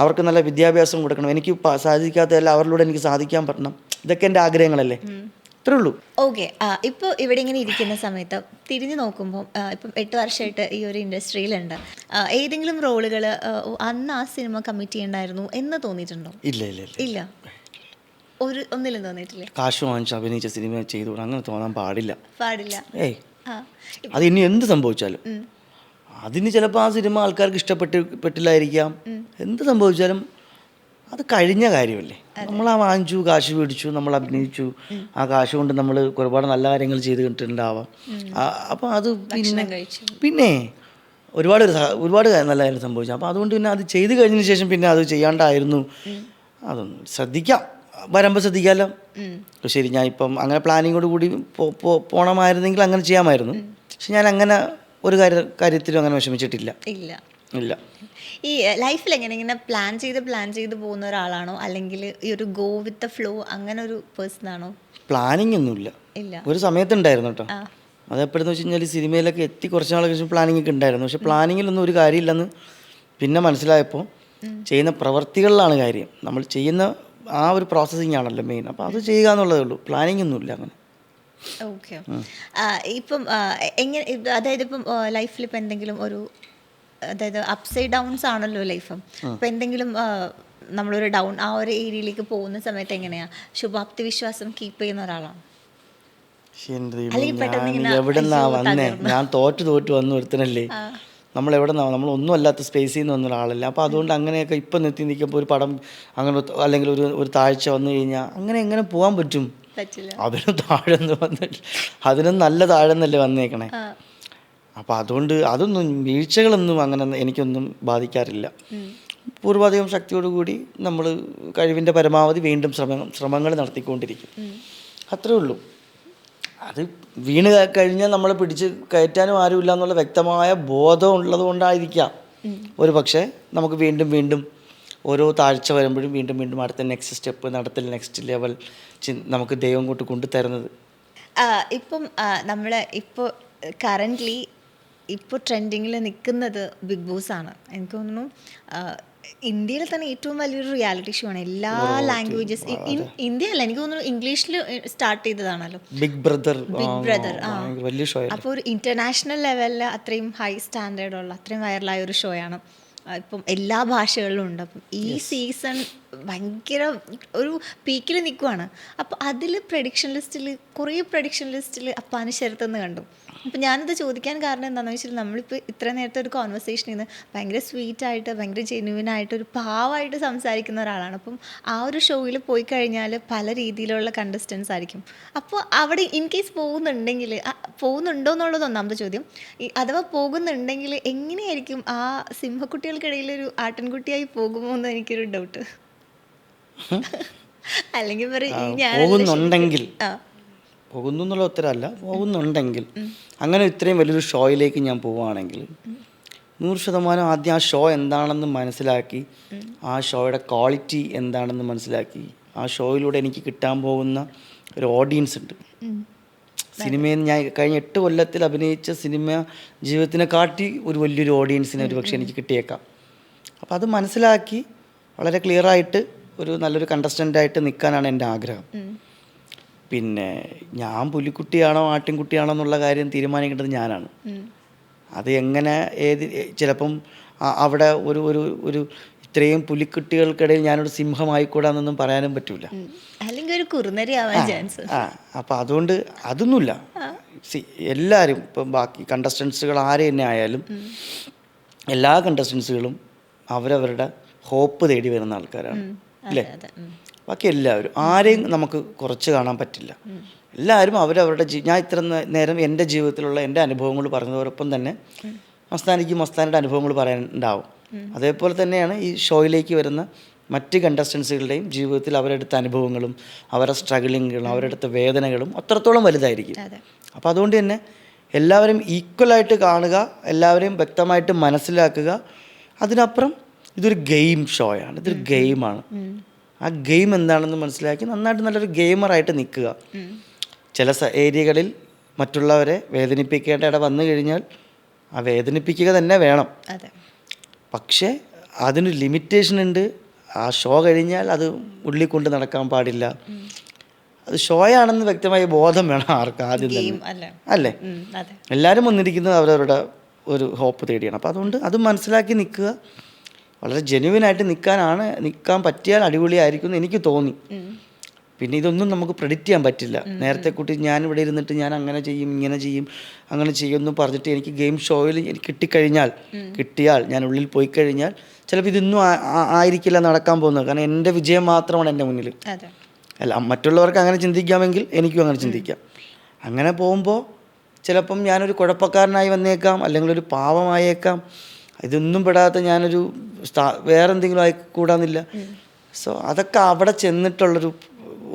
അവർക്ക് നല്ല വിദ്യാഭ്യാസം കൊടുക്കണം, എനിക്ക് സാധിക്കാത്തതല്ല അവരിലൂടെ എനിക്ക് സാധിക്കാൻ പറ്റണം. ഇതൊക്കെ എൻ്റെ ആഗ്രഹങ്ങളല്ലേ? അത്രേ ഉള്ളൂ. ഓക്കെ. ഇപ്പോൾ ഇവിടെ ഇങ്ങനെ ഇരിക്കുന്ന സമയത്ത് തിരിഞ്ഞു നോക്കുമ്പോൾ ഇപ്പം 8 വർഷമായിട്ട് ഈ ഒരു ഇൻഡസ്ട്രിയിലുണ്ട്. ഏതെങ്കിലും റോളുകൾ അന്ന് ആ സിനിമ കമ്മിറ്റ് ചെയ്യണ്ടായിരുന്നു എന്ന് തോന്നിയിട്ടുണ്ടോ? ഇല്ല ഇല്ല ഇല്ല ഇല്ല, ഒന്നിലും തോന്നിയിട്ടില്ലേ? കാശ് വാങ്ങിച്ച് അഭിനയിച്ച സിനിമ ചെയ്തുകൂടെ, അങ്ങനെ തോന്നാൻ പാടില്ല. പാടില്ല. ഏയ്, അത് ഇനി എന്ത് സംഭവിച്ചാലും അതിന് ചിലപ്പോൾ ആ സിനിമ ആൾക്കാർക്ക് ഇഷ്ടപ്പെട്ടില്ലായിരിക്കാം. എന്ത് സംഭവിച്ചാലും അത് കഴിഞ്ഞ കാര്യമല്ലേ. നമ്മൾ ആ വാങ്ങിച്ചു, കാശ് മേടിച്ചു, നമ്മൾ അഭിനയിച്ചു, ആ കാശ് കൊണ്ട് നമ്മൾ ഒരുപാട് നല്ല കാര്യങ്ങൾ ചെയ്ത് കിട്ടുന്നുണ്ടാവാം. അപ്പോൾ അത് പിന്നെ ഒരുപാട് നല്ല കാര്യം സംഭവിച്ചു. അപ്പോൾ അതുകൊണ്ട് പിന്നെ അത് ചെയ്ത് കഴിഞ്ഞതിന് ശേഷം പിന്നെ അത് ചെയ്യാണ്ടായിരുന്നു, അതൊന്നും ശ്രദ്ധിക്കാം, വരുമ്പോൾ ശ്രദ്ധിക്കാമല്ലോ. ശരി, ഞാൻ ഇപ്പം അങ്ങനെ പ്ലാനിങ്ങോട് കൂടി പോകണമായിരുന്നെങ്കിൽ അങ്ങനെ ചെയ്യാമായിരുന്നു. പക്ഷെ ഞാൻ അങ്ങനെ ഒരു കാര്യത്തിലും അങ്ങനെ വിഷമിച്ചിട്ടില്ല. ഇല്ല. ഈ ലൈഫിൽ എങ്ങനെ ഇങ്ങനെ പ്ലാൻ ചെയ്ത് പോകുന്ന ഒരാളാണോ, അല്ലെങ്കിൽ ഈ ഒരു ഗോ വിത്ത് ദ ഫ്ലോ അങ്ങനെ ഒരു പേഴ്സൺ ആണോ? പ്ലാനിങ് ഒന്നുമില്ല. ഒരു സമയത്തുണ്ടായിരുന്നു കേട്ടോ. അതെപ്പോഴെന്ന് വെച്ച് കഴിഞ്ഞാൽ സിനിമയിലൊക്കെ എത്തി കുറച്ച് നാളെ കഴിഞ്ഞ് പ്ലാനിങ് ഒക്കെ ഉണ്ടായിരുന്നു. പക്ഷെ പ്ലാനിങ്ങിലൊന്നും ഒരു കാര്യമില്ലെന്ന് പിന്നെ മനസ്സിലായപ്പോൾ ചെയ്യുന്ന പ്രവർത്തികളിലാണ് കാര്യം. നമ്മൾ ചെയ്യുന്ന ആ ഒരു പ്രോസസ്സിങ് ആണല്ലോ മെയിൻ. അപ്പോൾ അത് ചെയ്യുക എന്നുള്ളതേ ഉള്ളൂ, പ്ലാനിങ് ഒന്നുമില്ല അങ്ങനെ. ഓക്കെ. ഇപ്പം എങ്ങനെ, അതായത് ഇപ്പം ലൈഫിൽ ഇപ്പം എന്തെങ്കിലും ഒരു, അതായത് അപ്സൈഡ് ഡൗൺസ് ആണല്ലോ ലൈഫ്. അപ്പം എന്തെങ്കിലും നമ്മളൊരു ഡൗൺ ആ ഒരു ഏരിയയിലേക്ക് പോകുന്ന സമയത്ത് എങ്ങനെയാ ശുഭാപ്തി വിശ്വാസം കീപ്പ് ചെയ്യുന്ന ഒരാളാണ്? എവിടെന്നാ വന്നേ? ഞാൻ തോറ്റു വന്നു ഒരുത്തനല്ലേ. നമ്മൾ നമ്മളൊന്നും അല്ലാത്ത സ്പേസിൽ നിന്ന് വന്ന ഒരാളല്ല. അപ്പോൾ അതുകൊണ്ട് അങ്ങനെയൊക്കെ ഇപ്പം നിൽക്കുമ്പോൾ ഒരു പടം അങ്ങനെ അല്ലെങ്കിൽ ഒരു താഴ്ച വന്നു കഴിഞ്ഞാൽ അങ്ങനെ എങ്ങനെ പോകാൻ പറ്റും? അതിനും താഴെന്ന് വന്നിട്ട് അതിനും നല്ല താഴെന്നല്ലേ വന്നേക്കണേ. അപ്പോൾ അതുകൊണ്ട് അതൊന്നും വീഴ്ചകളൊന്നും അങ്ങനെ എനിക്കൊന്നും ബാധിക്കാറില്ല. പൂർവാധികം ശക്തിയോടുകൂടി നമ്മൾ കഴിവിൻ്റെ പരമാവധി വീണ്ടും ശ്രമങ്ങൾ നടത്തിക്കൊണ്ടിരിക്കും, അത്രേ ഉള്ളൂ. അത് വീണ് കഴിഞ്ഞാൽ നമ്മളെ പിടിച്ച് കയറ്റാനും ആരുമില്ല എന്നുള്ള വ്യക്തമായ ബോധം ഉള്ളത് കൊണ്ടായിരിക്കാം ഒരു പക്ഷേ നമുക്ക് വീണ്ടും ഓരോ താഴ്ച വരുമ്പോഴും വീണ്ടും അടുത്ത നെക്സ്റ്റ് സ്റ്റെപ്പ് നടത്തൽ, നെക്സ്റ്റ് ലെവൽ നമുക്ക് ദൈവം കൊണ്ട് കൊണ്ടുതരുന്നത്. ഇപ്പം നമ്മൾ ഇപ്പോൾ കറൻ്റ്ലി ഇപ്പോൾ ട്രെൻഡിങ്ങിൽ നിൽക്കുന്നത് ബിഗ് ബോസ് ആണ്. എനിക്ക് തോന്നുന്നു ഇന്ത്യയിൽ തന്നെ ഏറ്റവും വലിയൊരു റിയാലിറ്റി ഷോ ആണ്. എല്ലാ ലാംഗ്വേജസ്, ഇന്ത്യ അല്ല, എനിക്ക് തോന്നുന്നു ഇംഗ്ലീഷിൽ സ്റ്റാർട്ട് ചെയ്തതാണല്ലോ ബിഗ് ബ്രദർ. അപ്പോൾ ഒരു ഇന്റർനാഷണൽ ലെവലിൽ അത്രയും ഹൈ സ്റ്റാൻഡേർഡുള്ള, അത്രയും വൈറലായ ഒരു ഷോയാണ്. ഇപ്പം എല്ലാ ഭാഷകളിലും ഉണ്ട്. അപ്പം ഈ സീസൺ ഭയങ്കര ഒരു പീക്കിൽ നിൽക്കുവാണ്. അപ്പോൾ അതിൽ കുറേ പ്രഡിക്ഷൻ ലിസ്റ്റിൽ അപ്പാന് ശരത്തെന്ന് കണ്ടു. അപ്പം ഞാനത് ചോദിക്കാൻ കാരണം എന്താണെന്ന് വെച്ചാൽ നമ്മളിപ്പോൾ ഇത്ര നേരത്തെ ഒരു കോൺവെർസേഷനിൽ നിന്ന് ഭയങ്കര സ്വീറ്റായിട്ട്, ഭയങ്കര ജെന്യുവിനായിട്ട്, ഒരു പാവമായിട്ട് സംസാരിക്കുന്ന ഒരാളാണ്. അപ്പം ആ ഒരു ഷോയിൽ പോയി കഴിഞ്ഞാൽ പല രീതിയിലുള്ള കണ്ടസ്റ്റൻസ് ആയിരിക്കും. അപ്പോൾ അവിടെ ഇൻ കേസ് പോകുന്നുണ്ടോ എന്നുള്ളത് ഒന്നാമത്തെ ചോദ്യം. അഥവാ പോകുന്നുണ്ടെങ്കിൽ എങ്ങനെയായിരിക്കും ആ സിംഹക്കുട്ടികൾക്കിടയിൽ ഒരു ആട്ടിൻകുട്ടിയായി പോകുമോ എന്ന് എനിക്കൊരു ഡൗട്ട്. അല്ലെങ്കിൽ പോകുന്നു എന്നുള്ള ഉത്തരമല്ല, പോകുന്നുണ്ടെങ്കിൽ അങ്ങനെ ഇത്രയും വലിയൊരു ഷോയിലേക്ക് ഞാൻ പോവുകയാണെങ്കിൽ 100% ആദ്യം ആ ഷോ എന്താണെന്ന് മനസ്സിലാക്കി, ആ ഷോയുടെ ക്വാളിറ്റി എന്താണെന്ന് മനസ്സിലാക്കി, ആ ഷോയിലൂടെ എനിക്ക് കിട്ടാൻ പോകുന്ന ഒരു ഓഡിയൻസ് ഉണ്ട്. സിനിമയിൽ ഞാൻ കഴിഞ്ഞ 8 കൊല്ലത്തിൽ അഭിനയിച്ച സിനിമ ജീവിതത്തിനെ കാട്ടി ഒരു വലിയൊരു ഓഡിയൻസിനെ ഒരു പക്ഷേ എനിക്ക് കിട്ടിയേക്കാം. അപ്പോൾ അത് മനസ്സിലാക്കി വളരെ ക്ലിയറായിട്ട് ഒരു നല്ലൊരു കണ്ടസ്റ്റൻ്റായിട്ട് നിൽക്കാനാണ് എൻ്റെ ആഗ്രഹം. പിന്നെ ഞാൻ പുലിക്കുട്ടിയാണോ ആട്ടിൻകുട്ടിയാണോ എന്നുള്ള കാര്യം തീരുമാനിക്കേണ്ടത് ഞാനാണ്. അത് എങ്ങനെ ചിലപ്പം അവിടെ ഒരു ഇത്രയും പുലിക്കുട്ടികൾക്കിടയിൽ ഞാനൊരു സിംഹമായിക്കൂടാന്നൊന്നും പറയാനും പറ്റൂല. അപ്പം അതുകൊണ്ട് അതൊന്നുമില്ല. എല്ലാവരും ഇപ്പം ബാക്കി കണ്ടസ്റ്റൻസുകൾ ആരെ തന്നെ ആയാലും എല്ലാ കണ്ടസ്റ്റൻസുകളും അവരവരുടെ ഹോപ്പ് തേടി വരുന്ന ആൾക്കാരാണ് അല്ലേ. ബാക്കി എല്ലാവരും ആരെയും നമുക്ക് കുറച്ച് കാണാൻ പറ്റില്ല. എല്ലാവരും അവരവരുടെ ഞാൻ ഇത്ര നേരം എൻ്റെ ജീവിതത്തിലുള്ള എൻ്റെ അനുഭവങ്ങൾ പറഞ്ഞതോടൊപ്പം തന്നെ മസ്താനിയുടെ അനുഭവങ്ങൾ പറയാനുണ്ടാവും. അതേപോലെ തന്നെയാണ് ഈ ഷോയിലേക്ക് വരുന്ന മറ്റ് കണ്ടസ്റ്റൻസുകളുടെയും ജീവിതത്തിൽ അവരെടുത്ത അനുഭവങ്ങളും അവരുടെ സ്ട്രഗിളിങ്ങുകളും അവരെടുത്ത വേദനകളും അത്രത്തോളം വലുതായിരിക്കും. അപ്പോൾ അതുകൊണ്ട് തന്നെ എല്ലാവരും ഈക്വലായിട്ട് കാണുക, എല്ലാവരെയും വ്യക്തമായിട്ട് മനസ്സിലാക്കുക. അതിനപ്പുറം ഇതൊരു ഗെയിം ഷോയാണ്, ഇതൊരു ഗെയിമാണ്. ആ ഗെയിം എന്താണെന്ന് മനസ്സിലാക്കി നന്നായിട്ട് നല്ലൊരു ഗെയിമറായിട്ട് നിൽക്കുക. ചില ഏരിയകളിൽ മറ്റുള്ളവരെ വേദനിപ്പിക്കേണ്ട ഇട വന്നു കഴിഞ്ഞാൽ ആ വേദനിപ്പിക്കുക തന്നെ വേണം. പക്ഷേ അതിനൊരു ലിമിറ്റേഷൻ ഉണ്ട്. ആ ഷോ കഴിഞ്ഞാൽ അത് ഉള്ളിൽ കൊണ്ട് നടക്കാൻ പാടില്ല. അത് ഷോയാണെന്ന് വ്യക്തമായ ബോധം വേണം ആർക്കും ആദ്യം ഗെയിം തന്നെ. അല്ലേ? അല്ലേ? അതെ. എല്ലാവരും വന്നിരിക്കുന്നത് അവരവരുടെ ഒരു ഹോപ്പ് തേടിയാണ്. അപ്പോൾ അതുകൊണ്ട് അത് മനസ്സിലാക്കി നിൽക്കുക, വളരെ ജെന്യുവിനായിട്ട് നിൽക്കാൻ പറ്റിയാൽ അടിപൊളിയായിരിക്കും എന്ന് എനിക്ക് തോന്നി. പിന്നെ ഇതൊന്നും നമുക്ക് പ്രെഡിക്റ്റ് ചെയ്യാൻ പറ്റില്ല. നേരത്തെ കൂട്ടി ഞാൻ ഇവിടെ ഇരുന്നിട്ട് ഞാൻ അങ്ങനെ ചെയ്യും ഇങ്ങനെ ചെയ്യും അങ്ങനെ ചെയ്യുമെന്ന് പറഞ്ഞിട്ട് എനിക്ക് ഗെയിം ഷോയിൽ എനിക്ക് കിട്ടിയാൽ ഞാൻ ഉള്ളിൽ പോയി കഴിഞ്ഞാൽ ചിലപ്പോൾ ഇതൊന്നും ആയിരിക്കില്ല നടക്കാൻ പോകുന്നത്. കാരണം എൻ്റെ വിജയം മാത്രമാണ് എൻ്റെ മുന്നിൽ. അല്ല, മറ്റുള്ളവർക്ക് അങ്ങനെ ചിന്തിക്കാമെങ്കിൽ എനിക്കും അങ്ങനെ ചിന്തിക്കാം. അങ്ങനെ പോകുമ്പോൾ ചിലപ്പം ഞാനൊരു കുഴപ്പക്കാരനായി വന്നേക്കാം, അല്ലെങ്കിൽ ഒരു പാവമായേക്കാം. ഇതൊന്നും പെടാത്ത ഞാനൊരു വേറെന്തെങ്കിലും ആയിക്കൂടാന്നില്ല. സോ അതൊക്കെ അവിടെ ചെന്നിട്ടുള്ളൊരു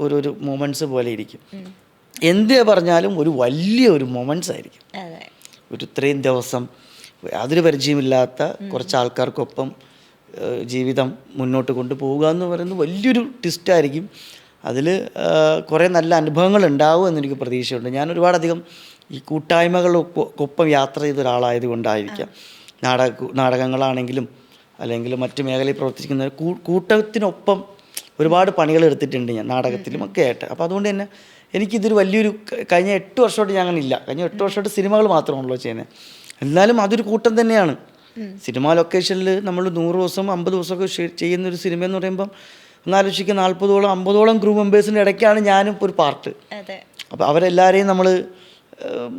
ഒരു മൊമെൻറ്റ്സ് പോലെ ഇരിക്കും. എന്ത് പറഞ്ഞാലും ഒരു വലിയൊരു മൊമെൻറ്റ്സ് ആയിരിക്കും. ഒരു ഇത്രയും ദിവസം യാതൊരു പരിചയമില്ലാത്ത കുറച്ച് ആൾക്കാർക്കൊപ്പം ജീവിതം മുന്നോട്ട് കൊണ്ടുപോവുക എന്ന് പറയുന്നത് വലിയൊരു ട്വിസ്റ്റായിരിക്കും. അതിൽ കുറേ നല്ല അനുഭവങ്ങൾ ഉണ്ടാവും എന്നെനിക്ക് പ്രതീക്ഷയുണ്ട്. ഞാൻ ഒരുപാടധികം ഈ കൂട്ടായ്മകളൊപ്പം യാത്ര ചെയ്ത ഒരാളായത് കൊണ്ടായിരിക്കാം. നാടകങ്ങളാണെങ്കിലും അല്ലെങ്കിൽ മറ്റ് മേഖലയിൽ പ്രവർത്തിക്കുന്ന കൂട്ടത്തിനൊപ്പം ഒരുപാട് പണികൾ എടുത്തിട്ടുണ്ട് ഞാൻ നാടകത്തിലും ഒക്കെ ആയിട്ട്. അപ്പോൾ അതുകൊണ്ട് തന്നെ എനിക്കിതൊരു വലിയൊരു കഴിഞ്ഞ 8 വർഷമായിട്ട് ഞാൻ അങ്ങനെ ഇല്ല. കഴിഞ്ഞ 8 വർഷമായിട്ട് സിനിമകൾ മാത്രമാണല്ലോ ചെയ്യുന്നത്. എന്നാലും അതൊരു കൂട്ടം തന്നെയാണ്. സിനിമാ ലൊക്കേഷനിൽ നമ്മൾ 100 ദിവസം 50 ദിവസമൊക്കെ ചെയ്യുന്നൊരു സിനിമ എന്ന് പറയുമ്പം ഒന്നാലോചിക്കുക, 40ഓളം 50ഓളം ക്രൂ മെമ്പേഴ്സിൻ്റെ ഇടയ്ക്കാണ് ഞാനും ഒരു പാർട്ട്. അപ്പോൾ അവരെല്ലാവരെയും നമ്മൾ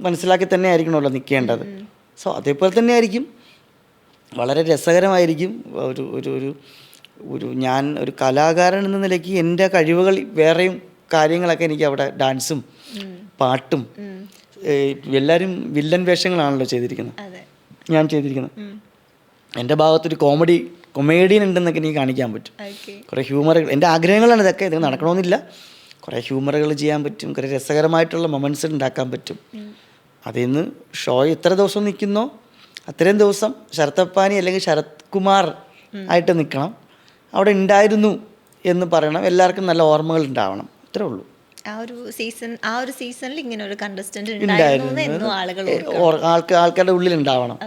മനസ്സിലാക്കി തന്നെ ആയിരിക്കണമല്ലോ നിൽക്കേണ്ടത്. സോ അതേപോലെ തന്നെ ആയിരിക്കും, വളരെ രസകരമായിരിക്കും. ഒരു ഞാൻ ഒരു കലാകാരൻ എന്ന നിലയ്ക്ക് എൻ്റെ കഴിവുകൾ വേറെയും കാര്യങ്ങളൊക്കെ എനിക്ക് അവിടെ ഡാൻസും പാട്ടും എല്ലാവരും വില്ലൻ വേഷങ്ങളാണല്ലോ ചെയ്തിരിക്കുന്നത്, ഞാൻ ചെയ്തിരിക്കുന്നത്. എൻ്റെ ഭാഗത്തൊരു കൊമേഡിയൻ ഉണ്ടെന്നൊക്കെ എനിക്ക് കാണിക്കാൻ പറ്റും. കുറേ ഹ്യൂമറുകൾ, എൻ്റെ ആഗ്രഹങ്ങളാണ് ഇതൊക്കെ. ഇത് നടക്കണമെന്നില്ല. കുറേ ഹ്യൂമറുകൾ ചെയ്യാൻ പറ്റും, കുറേ രസകരമായിട്ടുള്ള മൊമെൻറ്റ്സ് ഉണ്ടാക്കാൻ പറ്റും. അതിൽ നിന്ന് ഷോ എത്ര ദിവസം നിൽക്കുന്നോ അത്രയും ദിവസം ശരത്തപ്പാനി അല്ലെങ്കിൽ ശരത് കുമാർ ആയിട്ട് നിൽക്കണം. അവിടെ ഉണ്ടായിരുന്നു എന്ന് പറയണം. എല്ലാവർക്കും നല്ല ഓർമ്മകൾ ഉണ്ടാവണം. അത്രേ ഉള്ളൂ. സീസണിൽ ഇങ്ങനെ ഒരു കണ്ടസ്റ്റന്റ് ആൾക്കാരുടെ ഉള്ളിൽ ഉണ്ടാവണം.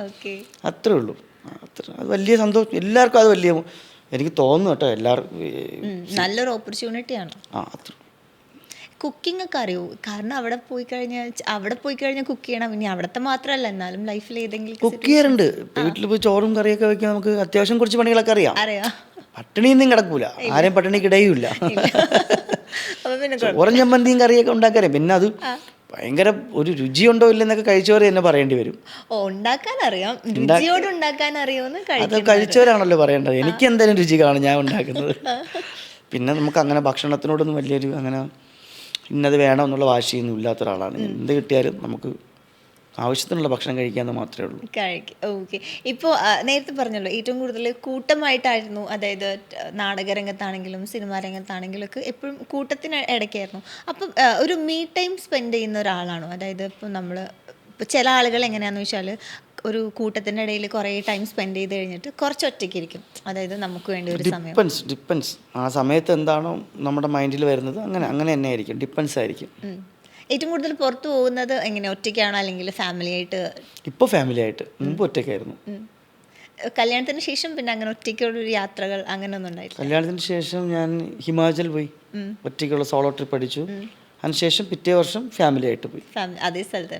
അത്രേ ഉള്ളൂ. അത് വലിയ സന്തോഷം. എല്ലാവർക്കും അത് വലിയ എനിക്ക് തോന്നുന്നു കേട്ടോ. എല്ലാവർക്കും നല്ലൊരു ഓപ്പർച്യൂണിറ്റിയാണ്. കുക്കിംഗ് ഒക്കെ അറിയോ? കാരണം അവിടെ പോയി കഴിഞ്ഞാൽ കുക്ക് ചെയ്യണം. ഇനി അവിടുത്തെ മാത്രമല്ല, എന്നാലും ലൈഫിൽ ഏതെങ്കിലും കുക്ക് ചെയ്യാറുണ്ട്. വീട്ടിൽ പോയി ചോറും കറിയൊക്കെ വെക്കാൻ നമുക്ക് അത്യാവശ്യം കുറച്ച് പണികളൊക്കെ അറിയാം. പട്ടിണിയൊന്നും കിടക്കൂല, ആരെയും പട്ടിണിക്ക് ഇടയൂല. ചോറും ചമ്മന്തിയും കറിയൊക്കെ ഉണ്ടാക്കാറിയാം. പിന്നെ അത് ഭയങ്കര ഒരു രുചിയുണ്ടോ ഇല്ലെന്നൊക്കെ കഴിച്ചവർ തന്നെ പറയേണ്ടി വരും. അത് കഴിച്ചവരാണല്ലോ പറയേണ്ടത്. എനിക്ക് എന്തായാലും രുചി കാണും ഞാൻ ഉണ്ടാക്കുന്നത്. പിന്നെ നമുക്ക് അങ്ങനെ ഭക്ഷണത്തിനോടൊന്നും വലിയൊരു അങ്ങനെ ഇന്നത് വേണം എന്നുള്ള വാശിയൊന്നും ഇല്ലാത്ത ഒരാളാണ്. എന്ത് കിട്ടിയാലും നമുക്ക് ആവശ്യത്തിനുള്ള ഭക്ഷണം കഴിക്കാമെന്ന് മാത്രമേ ഉള്ളൂ. ഓക്കെ. ഇപ്പോൾ നേരത്തെ പറഞ്ഞല്ലോ, ഏറ്റവും കൂടുതൽ കൂട്ടമായിട്ടായിരുന്നു. അതായത് നാടകരംഗത്താണെങ്കിലും സിനിമാ രംഗത്താണെങ്കിലും ഒക്കെ എപ്പോഴും കൂട്ടത്തിന് ഇടയ്ക്കായിരുന്നു. അപ്പം ഒരു മീ ടൈം സ്പെൻഡ് ചെയ്യുന്ന ഒരാളാണോ? അതായത് ഇപ്പോൾ ചില ആളുകൾ എങ്ങനെയാണെന്ന് വെച്ചാൽ ഒരു കൂട്ടത്തിൻ്റെ ഇടയിൽ കുറേ ടൈം സ്പെൻഡ് ചെയ്ത് കഴിഞ്ഞിട്ട് കുറച്ച് ഒറ്റയ്ക്കിരിക്കും. അതായത് നമുക്ക് വേണ്ടി ഒരു സമയം. ഡിപ്പെൻസ് ആ സമയത്ത് എന്താണോ നമ്മുടെ മൈൻഡിൽ വരുന്നത് അങ്ങനെ തന്നെ ആയിരിക്കും. ഡിപ്പെൻസ് ആയിരിക്കും. ഏറ്റവും കൂടുതൽ പുറത്തു പോകുന്നത് എങ്ങനെ, ഒറ്റയ്ക്കാണോ അല്ലെങ്കിൽ ഫാമിലി ആയിട്ട്? ഇപ്പോൾ ഫാമിലി ആയിട്ട്, മുമ്പ് ഒറ്റയ്ക്കായിരുന്നു. കല്യാണത്തിന് ശേഷം പിന്നെ അങ്ങനെ ഒറ്റയ്ക്കുള്ള യാത്രകൾ അങ്ങനെ ഒന്നും ഉണ്ടായില്ല? കല്യാണത്തിന് ശേഷം ഞാൻ ഹിമാചൽ പോയി ഒറ്റയ്ക്കുള്ള സോളോ ട്രിപ്പ് അടിച്ചു. അതിനുശേഷം പിറ്റേ വർഷം ഫാമിലി ആയിട്ട് പോയി. അതേ സ്ഥലത്ത്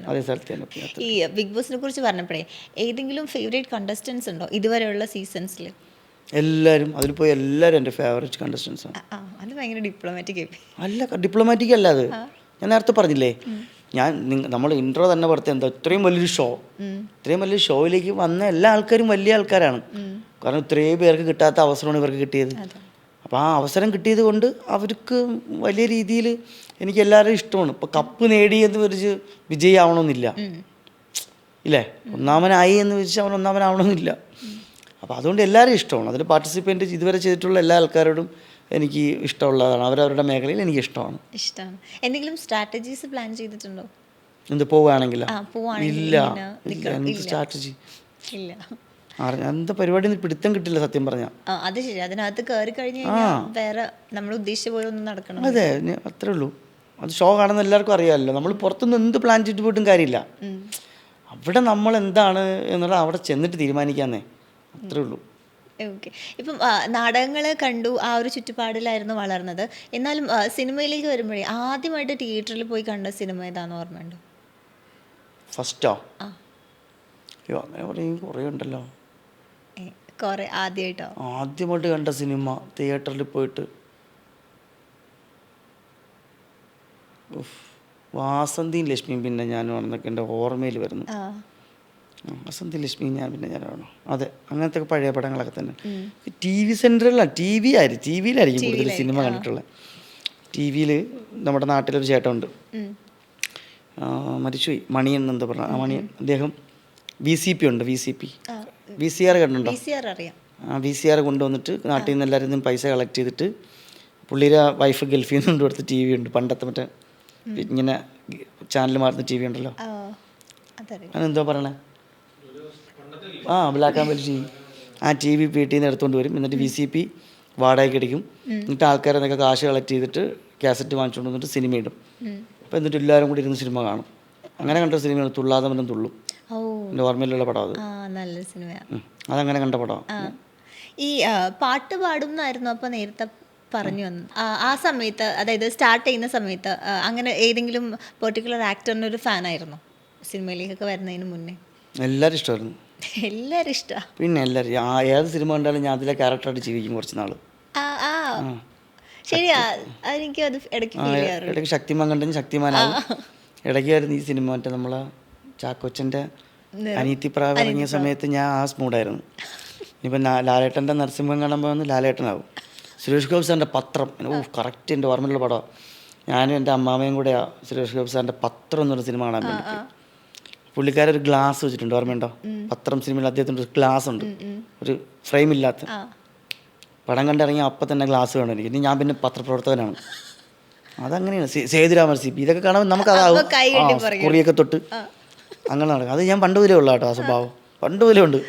തന്നെ. ഈ ബിഗ് ബോസിനെ കുറിച്ച് പറഞ്ഞപ്പോഴേ ഏതെങ്കിലും ഫേവറേറ്റ് കണ്ടസ്റ്റൻസ് ഉണ്ടോ ഇതുവരെയുള്ള സീസൺസിൽ? എല്ലാവരും അതിൽ പോയി എല്ലാവരും എൻ്റെ ഫേവറേറ്റ് കണ്ടസ്റ്റൻസ് ആണ്. അത് ഭയങ്കര ഡിപ്ലോമാറ്റിക് അല്ല, ഡിപ്ലോമാറ്റിക് അല്ല. അത് ഞാൻ നേരത്തെ പറഞ്ഞില്ലേ, നമ്മൾ ഇൻട്രോ തന്നെ പറഞ്ഞത് എന്താ, ഇത്രയും വലിയൊരു ഷോയിലേക്ക് വന്ന എല്ലാ ആൾക്കാരും വലിയ ആൾക്കാരാണ്. കാരണം ഇത്രയും പേർക്ക് കിട്ടാത്ത അവസരമാണ് ഇവർക്ക് കിട്ടിയത്. അപ്പോൾ ആ അവസരം കിട്ടിയത് കൊണ്ട് അവർക്ക് വലിയ രീതിയിൽ എനിക്ക് എല്ലാവരും ഇഷ്ടമാണ്. ഇപ്പോൾ കപ്പ് നേടി എന്ന് വെച്ച് വിജയമാവണമെന്നില്ല, ഇല്ലേ? ഒന്നാമനായി എന്ന് വെച്ച് അവൻ ഒന്നാമനാവണമെന്നില്ല. അപ്പോൾ അതുകൊണ്ട് എല്ലാവരും ഇഷ്ടമാണ്. അതിൽ പാർട്ടിസിപ്പേറ്റ് ഇതുവരെ ചെയ്തിട്ടുള്ള എല്ലാ ആൾക്കാരോടും എനിക്ക് ഇഷ്ടമുള്ളതാണ്. അവരവരുടെ മേഖലയിൽ എനിക്ക് ഇഷ്ടമാണ്. എന്തെങ്കിലും സ്ട്രാറ്റജീസ് പ്ലാൻ ചെയ്തിട്ടുണ്ടോ? എന്ത് പോവുകയാണെങ്കിലോ? ഇല്ല. സ്ട്രാറ്റജി ഇല്ല. എന്താ പരിപാടി പിടുത്തം കിട്ടില്ല സത്യം പറഞ്ഞാൽ. അത് ശരി. അതിനകത്ത് കയറി കഴിഞ്ഞാൽ വേറെ നമ്മൾ ഉദ്ദേശിച്ച പോലെ ഒന്നും നടക്കണം. അതെ, അത്രേ ഉള്ളൂ. അത് ഷോ കാണുന്ന എല്ലാവർക്കും അറിയാമല്ലോ. നമ്മൾ പുറത്തുനിന്ന് എന്ത് പ്ലാൻ ചെയ്തിട്ട് പോയിട്ടും കാര്യമില്ല. അവിടെ നമ്മൾ എന്താണ് എന്നുള്ളത് അവിടെ ചെന്നിട്ട് തീരുമാനിക്കാന്നേ. അത്രേ ഉള്ളൂ. ഓക്കെ. ഇപ്പം നാടകങ്ങൾ കണ്ടു, ആ ഒരു ചുറ്റുപാടിലായിരുന്നു വളർന്നത്. എന്നാലും സിനിമയിലേക്ക് വരുമ്പോഴേ ആദ്യമായിട്ട് തിയേറ്ററിൽ പോയി കണ്ട സിനിമ ഏതാണെന്ന് ഓർമ്മയുണ്ടോ? ഫസ്റ്റോ? ആ. അയ്യോ, അങ്ങനെ പറയും കുറേ ഉണ്ടല്ലോ. കുറേ ആദ്യമായിട്ടോ? ആദ്യമായിട്ട് കണ്ട സിനിമ തിയേറ്ററിൽ പോയിട്ട് വാസന്തിയും ലക്ഷ്മിയും പിന്നെ ഞാനും ആണെന്നൊക്കെ എൻ്റെ ഓർമ്മയിൽ വരുന്നു. വസന്തി ലക്ഷ്മി ഞാൻ പിന്നെ ഞാനാണോ, അതെ, അങ്ങനത്തെ പഴയ പടങ്ങളൊക്കെ തന്നെ. ടി വി സെൻറ്ററിലാണ്, ടി വിയിലായിരിക്കും കൂടുതൽ സിനിമ കണ്ടിട്ടുള്ളത്. ടി വിയിൽ നമ്മുടെ നാട്ടിലൊരു ചേട്ടനുണ്ട്, മരിച്ചുപോയി, മണിയൻ എന്താ പറഞ്ഞ ആ മണിയൻ, അദ്ദേഹം VCP ഉണ്ട്, VCR കണ്ടുണ്ടോ? ആ VCR കൊണ്ടുവന്നിട്ട് നാട്ടിൽ നിന്ന് എല്ലാവരും പൈസ കളക്ട് ചെയ്തിട്ട് പുള്ളിയുടെ വൈഫ് ഗൾഫിൽ നിന്ന് കൊണ്ടുകൊടുത്ത് TV ഉണ്ട്, പണ്ടത്തെ മറ്റേ ഇങ്ങനെ ചാനൽ മാറുന്ന TV ഉണ്ടല്ലോ, അതെന്തോ പറയണേ, ബ്ലാക്ക് ആൻഡ് വൈറ്റ് TV. ആ TV വീട്ടിൽ നിന്ന് എടുത്തുകൊണ്ട് വരും, എന്നിട്ട് VCP വാടകയ്ക്ക് അടിക്കും, എന്നിട്ട് ആൾക്കാരെന്നൊക്കെ കാശ് കളക്ട് ചെയ്തിട്ട് കാസറ്റ് വാങ്ങിച്ചുകൊണ്ട് വന്നിട്ട് സിനിമ ഇടും. അപ്പോൾ എന്നിട്ട് എല്ലാവരും കൂടി ഇരുന്ന് സിനിമ കാണും. അങ്ങനെ കണ്ട സിനിമയാണ് തുള്ളാതെ മരം തുള്ളും, എൻ്റെ ഓർമ്മയിലുള്ള പടം അത്. നല്ലൊരു സിനിമയാണ് അതങ്ങനെ കണ്ട പടമാണ്. ഈ പാട്ട് പാടുന്നായിരുന്നു അപ്പോൾ നേരത്തെ പറഞ്ഞു വന്നു. ആ സമയത്ത്, അതായത് സ്റ്റാർട്ട് ചെയ്യുന്ന സമയത്ത് അങ്ങനെ ഏതെങ്കിലും പെർട്ടിക്കുലർ ആക്ടറിന് ഒരു ഫാനായിരുന്നു സിനിമയിലേക്കൊക്കെ വരുന്നതിന് മുന്നേ? എല്ലാവരും ഇഷ്ടമായിരുന്നു. എല്ലാവരും ഇഷ്ടമാണ്. പിന്നെ എല്ലാവരും ഏത് സിനിമ കണ്ടാലും ഞാൻ അതിലെ ക്യാരക്ടറായിട്ട് ജീവിക്കും കുറച്ച് നാൾ. ശരിയാ, അതെനിക്ക് അത് ഇടയ്ക്ക് ശക്തിമാൻ കണ്ടെങ്കിൽ ശക്തിമാനാവും. ഇടയ്ക്കായിരുന്നു ഈ സിനിമ മറ്റേ നമ്മളെ ചാക്കോച്ചൻ്റെ അനീതിപ്രാവ് ഇറങ്ങിയ സമയത്ത് ഞാൻ ആ സ്മൂഡായിരുന്നു. ഇനിയിപ്പോൾ ലാലേട്ടൻ്റെ നരസിംഹം കാണുമ്പോൾ വന്ന് ലാലേട്ടനാവും. സുരേഷ് ഗോപി സാറിൻ്റെ പത്രം, കറക്റ്റ് എൻ്റെ ഓർമ്മയിലുള്ള പടമാണ്. ഞാനും എൻ്റെ അമ്മാമയും കൂടെ സുരേഷ് ഗോപി സാറിൻ്റെ പത്രം എന്നൊരു സിനിമ കാണാൻ വേണ്ടി. പുള്ളിക്കാരൊരു ഗ്ലാസ് വെച്ചിട്ടുണ്ട്, ഓർമ്മയുണ്ടോ? പത്രം സിനിമയിൽ അദ്ദേഹത്തിൻ്റെ ഒരു ഗ്ലാസ് ഉണ്ട്, ഒരു ഫ്രെയിം ഇല്ലാത്ത. പടം കണ്ടിറങ്ങി അപ്പം തന്നെ ഗ്ലാസ് വേണം എനിക്ക്. ഇനി ഞാൻ പിന്നെ പത്രപ്രവർത്തകനാണ്. അതങ്ങനെയാണ്. സേതുരാമൻ CP ഇതൊക്കെ കാണുമ്പോൾ നമുക്കതാവും, കുറിയൊക്കെ തൊട്ട് അങ്ങനെ നടക്കും. അത് ഞാൻ പണ്ട് മുതലേ ഉള്ള കേട്ടോ, ആ സ്വഭാവം പണ്ട് മുതലേ ഉണ്ട്.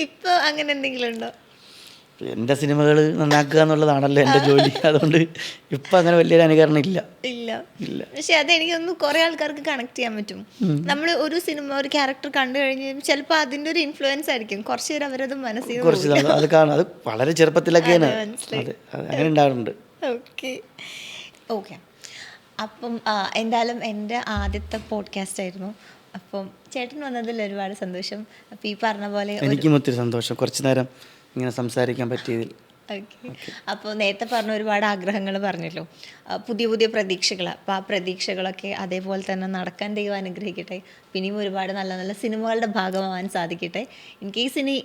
ഇപ്പോൾ അങ്ങനെ എന്തെങ്കിലും ഉണ്ടോ? എൻ്റെ സിനിമകൾ നന്നാക്കുക എന്നുള്ളതാണല്ലോ എൻ്റെ ജോലി. അതുകൊണ്ട് ഇപ്പം അങ്ങനെ വലിയൊരു അനുകരണം ഇല്ല. പക്ഷെ അതെനിക്കൊന്ന് കുറേ ആൾക്കാർക്ക് കണക്ട് ചെയ്യാൻ പറ്റും. നമ്മൾ ഒരു സിനിമ, ഒരു ക്യാരക്ടർ കണ്ടു കഴിഞ്ഞ് ചിലപ്പോൾ അതിൻ്റെ ഒരു ഇൻഫ്ലുവൻസ് ആയിരിക്കും, കുറച്ച് നേരം അവരത് മനസ്സിൽ കുറച്ച് അത് കാണും. അത് വളരെ ചെറുപ്പത്തിലൊക്കെയാണ് അങ്ങനെ ഉണ്ടാകുന്നുണ്ട്. ഓക്കെ. അപ്പം എന്തായാലും എൻ്റെ ആദ്യത്തെ പോഡ്കാസ്റ്റ് ആയിരുന്നു. അപ്പം ചേട്ടൻ വന്നതിൽ ഒരുപാട് സന്തോഷം. അപ്പം ഈ പറഞ്ഞ പോലെ എനിക്കും ഒത്തിരി സന്തോഷം കുറച്ച് നേരം ഇങ്ങനെ സംസാരിക്കാൻ പറ്റിയതിൽ. അപ്പോൾ നേരത്തെ പറഞ്ഞ ഒരുപാട് ആഗ്രഹങ്ങൾ പറഞ്ഞല്ലോ, പുതിയ പുതിയ പ്രതീക്ഷകൾ. അപ്പോൾ ആ പ്രതീക്ഷകളൊക്കെ അതേപോലെ തന്നെ നടക്കാൻ ദൈവം അനുഗ്രഹിക്കട്ടെ. പിന്നെയും ഒരുപാട് നല്ല നല്ല സിനിമകളുടെ ഭാഗമാവാൻ സാധിക്കട്ടെ. ഇൻ കേസ് ഇനി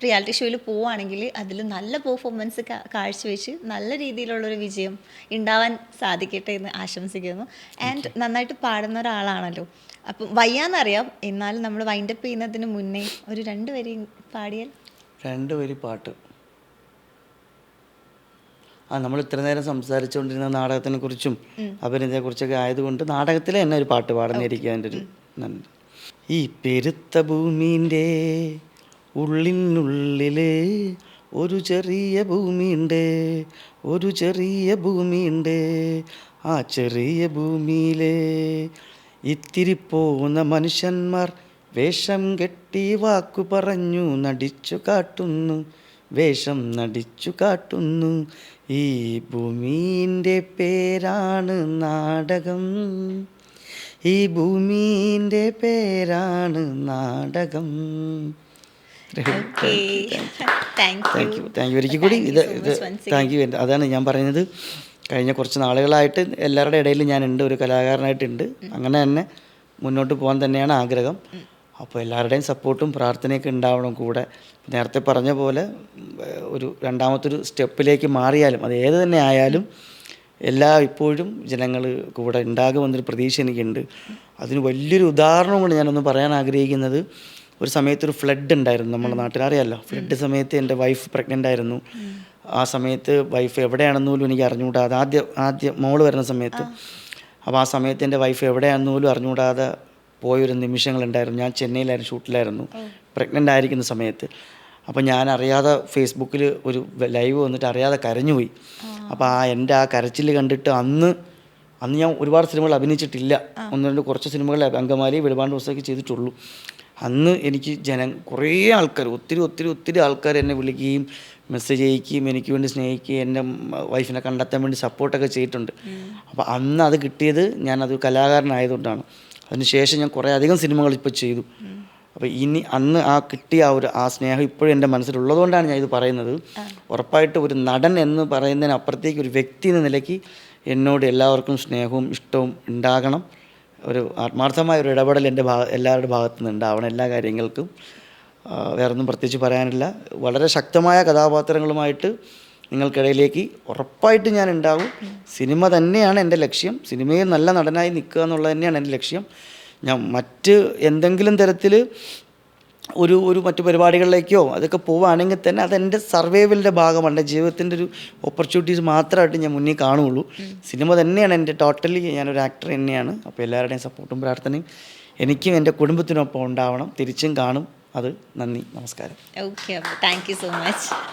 റിയാലിറ്റി ഷോയിൽ പോവുകയാണെങ്കിൽ അതിൽ നല്ല പെർഫോമൻസ് കാഴ്ചവെച്ച് നല്ല രീതിയിലുള്ളൊരു വിജയം ഉണ്ടാവാൻ സാധിക്കട്ടെ എന്ന് ആശംസിക്കുന്നു. ആൻഡ് നന്നായിട്ട് പാടുന്ന ഒരാളാണല്ലോ, അപ്പം വയ്യാന്നറിയാം, എന്നാലും നമ്മൾ വൈൻഡപ്പ് ചെയ്യുന്നതിന് മുന്നേ ഒരു 2 വരി പാടിയാൽ. 2 വരി പാട്ട്. നമ്മൾ ഇത്ര നേരം സംസാരിച്ചുകൊണ്ടിരുന്ന നാടകത്തിനെ കുറിച്ചും അഭിനയത്തെ കുറിച്ചൊക്കെ ആയതുകൊണ്ട് നാടകത്തിലെ തന്നെ ഒരു പാട്ട് പാടുന്നതായിരിക്കും അതിൻ്റെ ഒരു നന്ദി. ഈ പെരുത്ത ഭൂമിൻ്റെ ഉള്ളിനുള്ളിൽ ഒരു ചെറിയ ഭൂമിയുണ്ട്, ഒരു ചെറിയ ഭൂമിയുണ്ട്. ആ ചെറിയ ഭൂമിയിൽ ഇത്തിരി പോകുന്ന മനുഷ്യന്മാർ വേഷം കെട്ടി വാക്കു പറഞ്ഞു നടിച്ചു കാട്ടുന്നു, വേഷം നടിച്ചു കാട്ടുന്നു. ഈ ഭൂമിൻ്റെ പേരാണ് നാടകം, ഈ ഭൂമിൻ്റെ പേരാണ് നാടകം. താങ്ക് യു ഒരിക്കൽ കൂടി. Thank you. അതാണ് ഞാൻ പറയുന്നത്, കഴിഞ്ഞ കുറച്ച് നാളുകളായിട്ട് എല്ലാവരുടെ ഇടയിൽ ഞാനുണ്ട്, ഒരു കലാകാരനായിട്ടുണ്ട്. അങ്ങനെ തന്നെ മുന്നോട്ട് പോകാൻ തന്നെയാണ് ആഗ്രഹം. അപ്പോൾ എല്ലാവരുടെയും സപ്പോർട്ടും പ്രാർത്ഥനയൊക്കെ ഉണ്ടാവണം കൂടെ. നേരത്തെ പറഞ്ഞ പോലെ ഒരു രണ്ടാമത്തൊരു സ്റ്റെപ്പിലേക്ക് മാറിയാലും അത് ഏത് തന്നെ ആയാലും ഇപ്പോഴും ജനങ്ങൾ കൂടെ ഉണ്ടാകുമെന്നൊരു പ്രതീക്ഷ എനിക്കുണ്ട്. അതിന് വലിയൊരു ഉദാഹരണം കൊണ്ട് ഞാനൊന്ന് പറയാൻ ആഗ്രഹിക്കുന്നത്, ഒരു സമയത്തൊരു ഫ്ലഡ് ഉണ്ടായിരുന്നു നമ്മുടെ നാട്ടിൽ, അറിയാമല്ലോ. ഫ്ലഡ് സമയത്ത് എൻ്റെ വൈഫ് പ്രഗ്നൻ്റ് ആയിരുന്നു. ആ സമയത്ത് വൈഫ് എവിടെയാണെന്ന് പോലും എനിക്ക് അറിഞ്ഞുകൂടാതെ, ആദ്യം മോള് വരുന്ന സമയത്ത്, അപ്പോൾ ആ സമയത്ത് എൻ്റെ വൈഫ് എവിടെയാണെന്ന് പോലും അറിഞ്ഞുകൂടാതെ പോയൊരു നിമിഷങ്ങളുണ്ടായിരുന്നു. ഞാൻ ചെന്നൈയിലായിരുന്നു, ഷൂട്ടിലായിരുന്നു, പ്രഗ്നൻ്റ് ആയിരിക്കുന്ന സമയത്ത്. അപ്പോൾ ഞാൻ അറിയാതെ ഫേസ്ബുക്കിൽ ഒരു ലൈവ് വന്നിട്ട് അറിയാതെ കരഞ്ഞുപോയി. അപ്പോൾ എൻ്റെ ആ കരച്ചിൽ കണ്ടിട്ട് അന്ന് ഞാൻ ഒരുപാട് സിനിമകൾ അഭിനയിച്ചിട്ടില്ല, 1-2 കുറച്ച് സിനിമകൾ അങ്കമാലി, വെളുപാണ്ട് ദിവസമൊക്കെ ചെയ്തിട്ടുള്ളൂ. അന്ന് എനിക്ക് കുറേ ആൾക്കാർ, ഒത്തിരി ആൾക്കാർ എന്നെ വിളിക്കുകയും മെസ്സേജ് അയക്കുകയും എനിക്ക് വേണ്ടി സ്നേഹിക്കുകയും എൻ്റെ വൈഫിനെ കണ്ടെത്താൻ വേണ്ടി സപ്പോർട്ടൊക്കെ ചെയ്തിട്ടുണ്ട്. അപ്പോൾ അന്ന് അത് കിട്ടിയത് ഞാനത് കലാകാരനായതുകൊണ്ടാണ്. അതിനുശേഷം ഞാൻ കുറേ അധികം സിനിമകൾ ഇപ്പോൾ ചെയ്തു. അപ്പോൾ ഇനി അന്ന് കിട്ടിയ ആ സ്നേഹം ഇപ്പോഴും എൻ്റെ മനസ്സിലുള്ളതുകൊണ്ടാണ് ഞാൻ ഇത് പറയുന്നത്. ഉറപ്പായിട്ട് ഒരു നടൻ എന്ന് പറയുന്നതിനപ്പുറത്തേക്ക് ഒരു വ്യക്തി എന്ന നിലയ്ക്ക് എന്നോട് എല്ലാവർക്കും സ്നേഹവും ഇഷ്ടവും ഉണ്ടാകണം. ഒരു ആത്മാർത്ഥമായ ഒരു ഇടപെടൽ എൻ്റെ എല്ലാവരുടെ ഭാഗത്തു നിന്ന് ഉണ്ടാവണം എല്ലാ കാര്യങ്ങൾക്കും. വേറൊന്നും പ്രത്യേകിച്ച് പറയാനില്ല. വളരെ ശക്തമായ കഥാപാത്രങ്ങളുമായിട്ട് നിങ്ങൾക്കിടയിലേക്ക് ഉറപ്പായിട്ട് ഞാൻ ഉണ്ടാവും. സിനിമ തന്നെയാണ് എൻ്റെ ലക്ഷ്യം. സിനിമയിൽ നല്ല നടനായി നിൽക്കുക എന്നുള്ളത് തന്നെയാണ് എൻ്റെ ലക്ഷ്യം. ഞാൻ മറ്റ് എന്തെങ്കിലും തരത്തിൽ മറ്റു പരിപാടികളിലേക്കോ അതൊക്കെ പോവുകയാണെങ്കിൽ തന്നെ അതെൻ്റെ സർവൈവലിൻ്റെ ഭാഗമാണ്. എൻ്റെ ജീവിതത്തിൻ്റെ ഒരു ഓപ്പർച്യൂണിറ്റീസ് മാത്രമായിട്ട് ഞാൻ മുന്നിൽ കാണുകയുള്ളൂ. സിനിമ തന്നെയാണ് എൻ്റെ ടോട്ടലി. ഞാനൊരു ആക്ടർ തന്നെയാണ്. അപ്പോൾ എല്ലാവരുടെയും സപ്പോർട്ടും പ്രാർത്ഥനയും എനിക്കും എൻ്റെ കുടുംബത്തിനൊപ്പം ഉണ്ടാവണം. തിരിച്ചും കാണും അത്. നന്ദി, നമസ്കാരം. ഓക്കെ, അപ്പോൾ താങ്ക് യു സോ മച്ച്.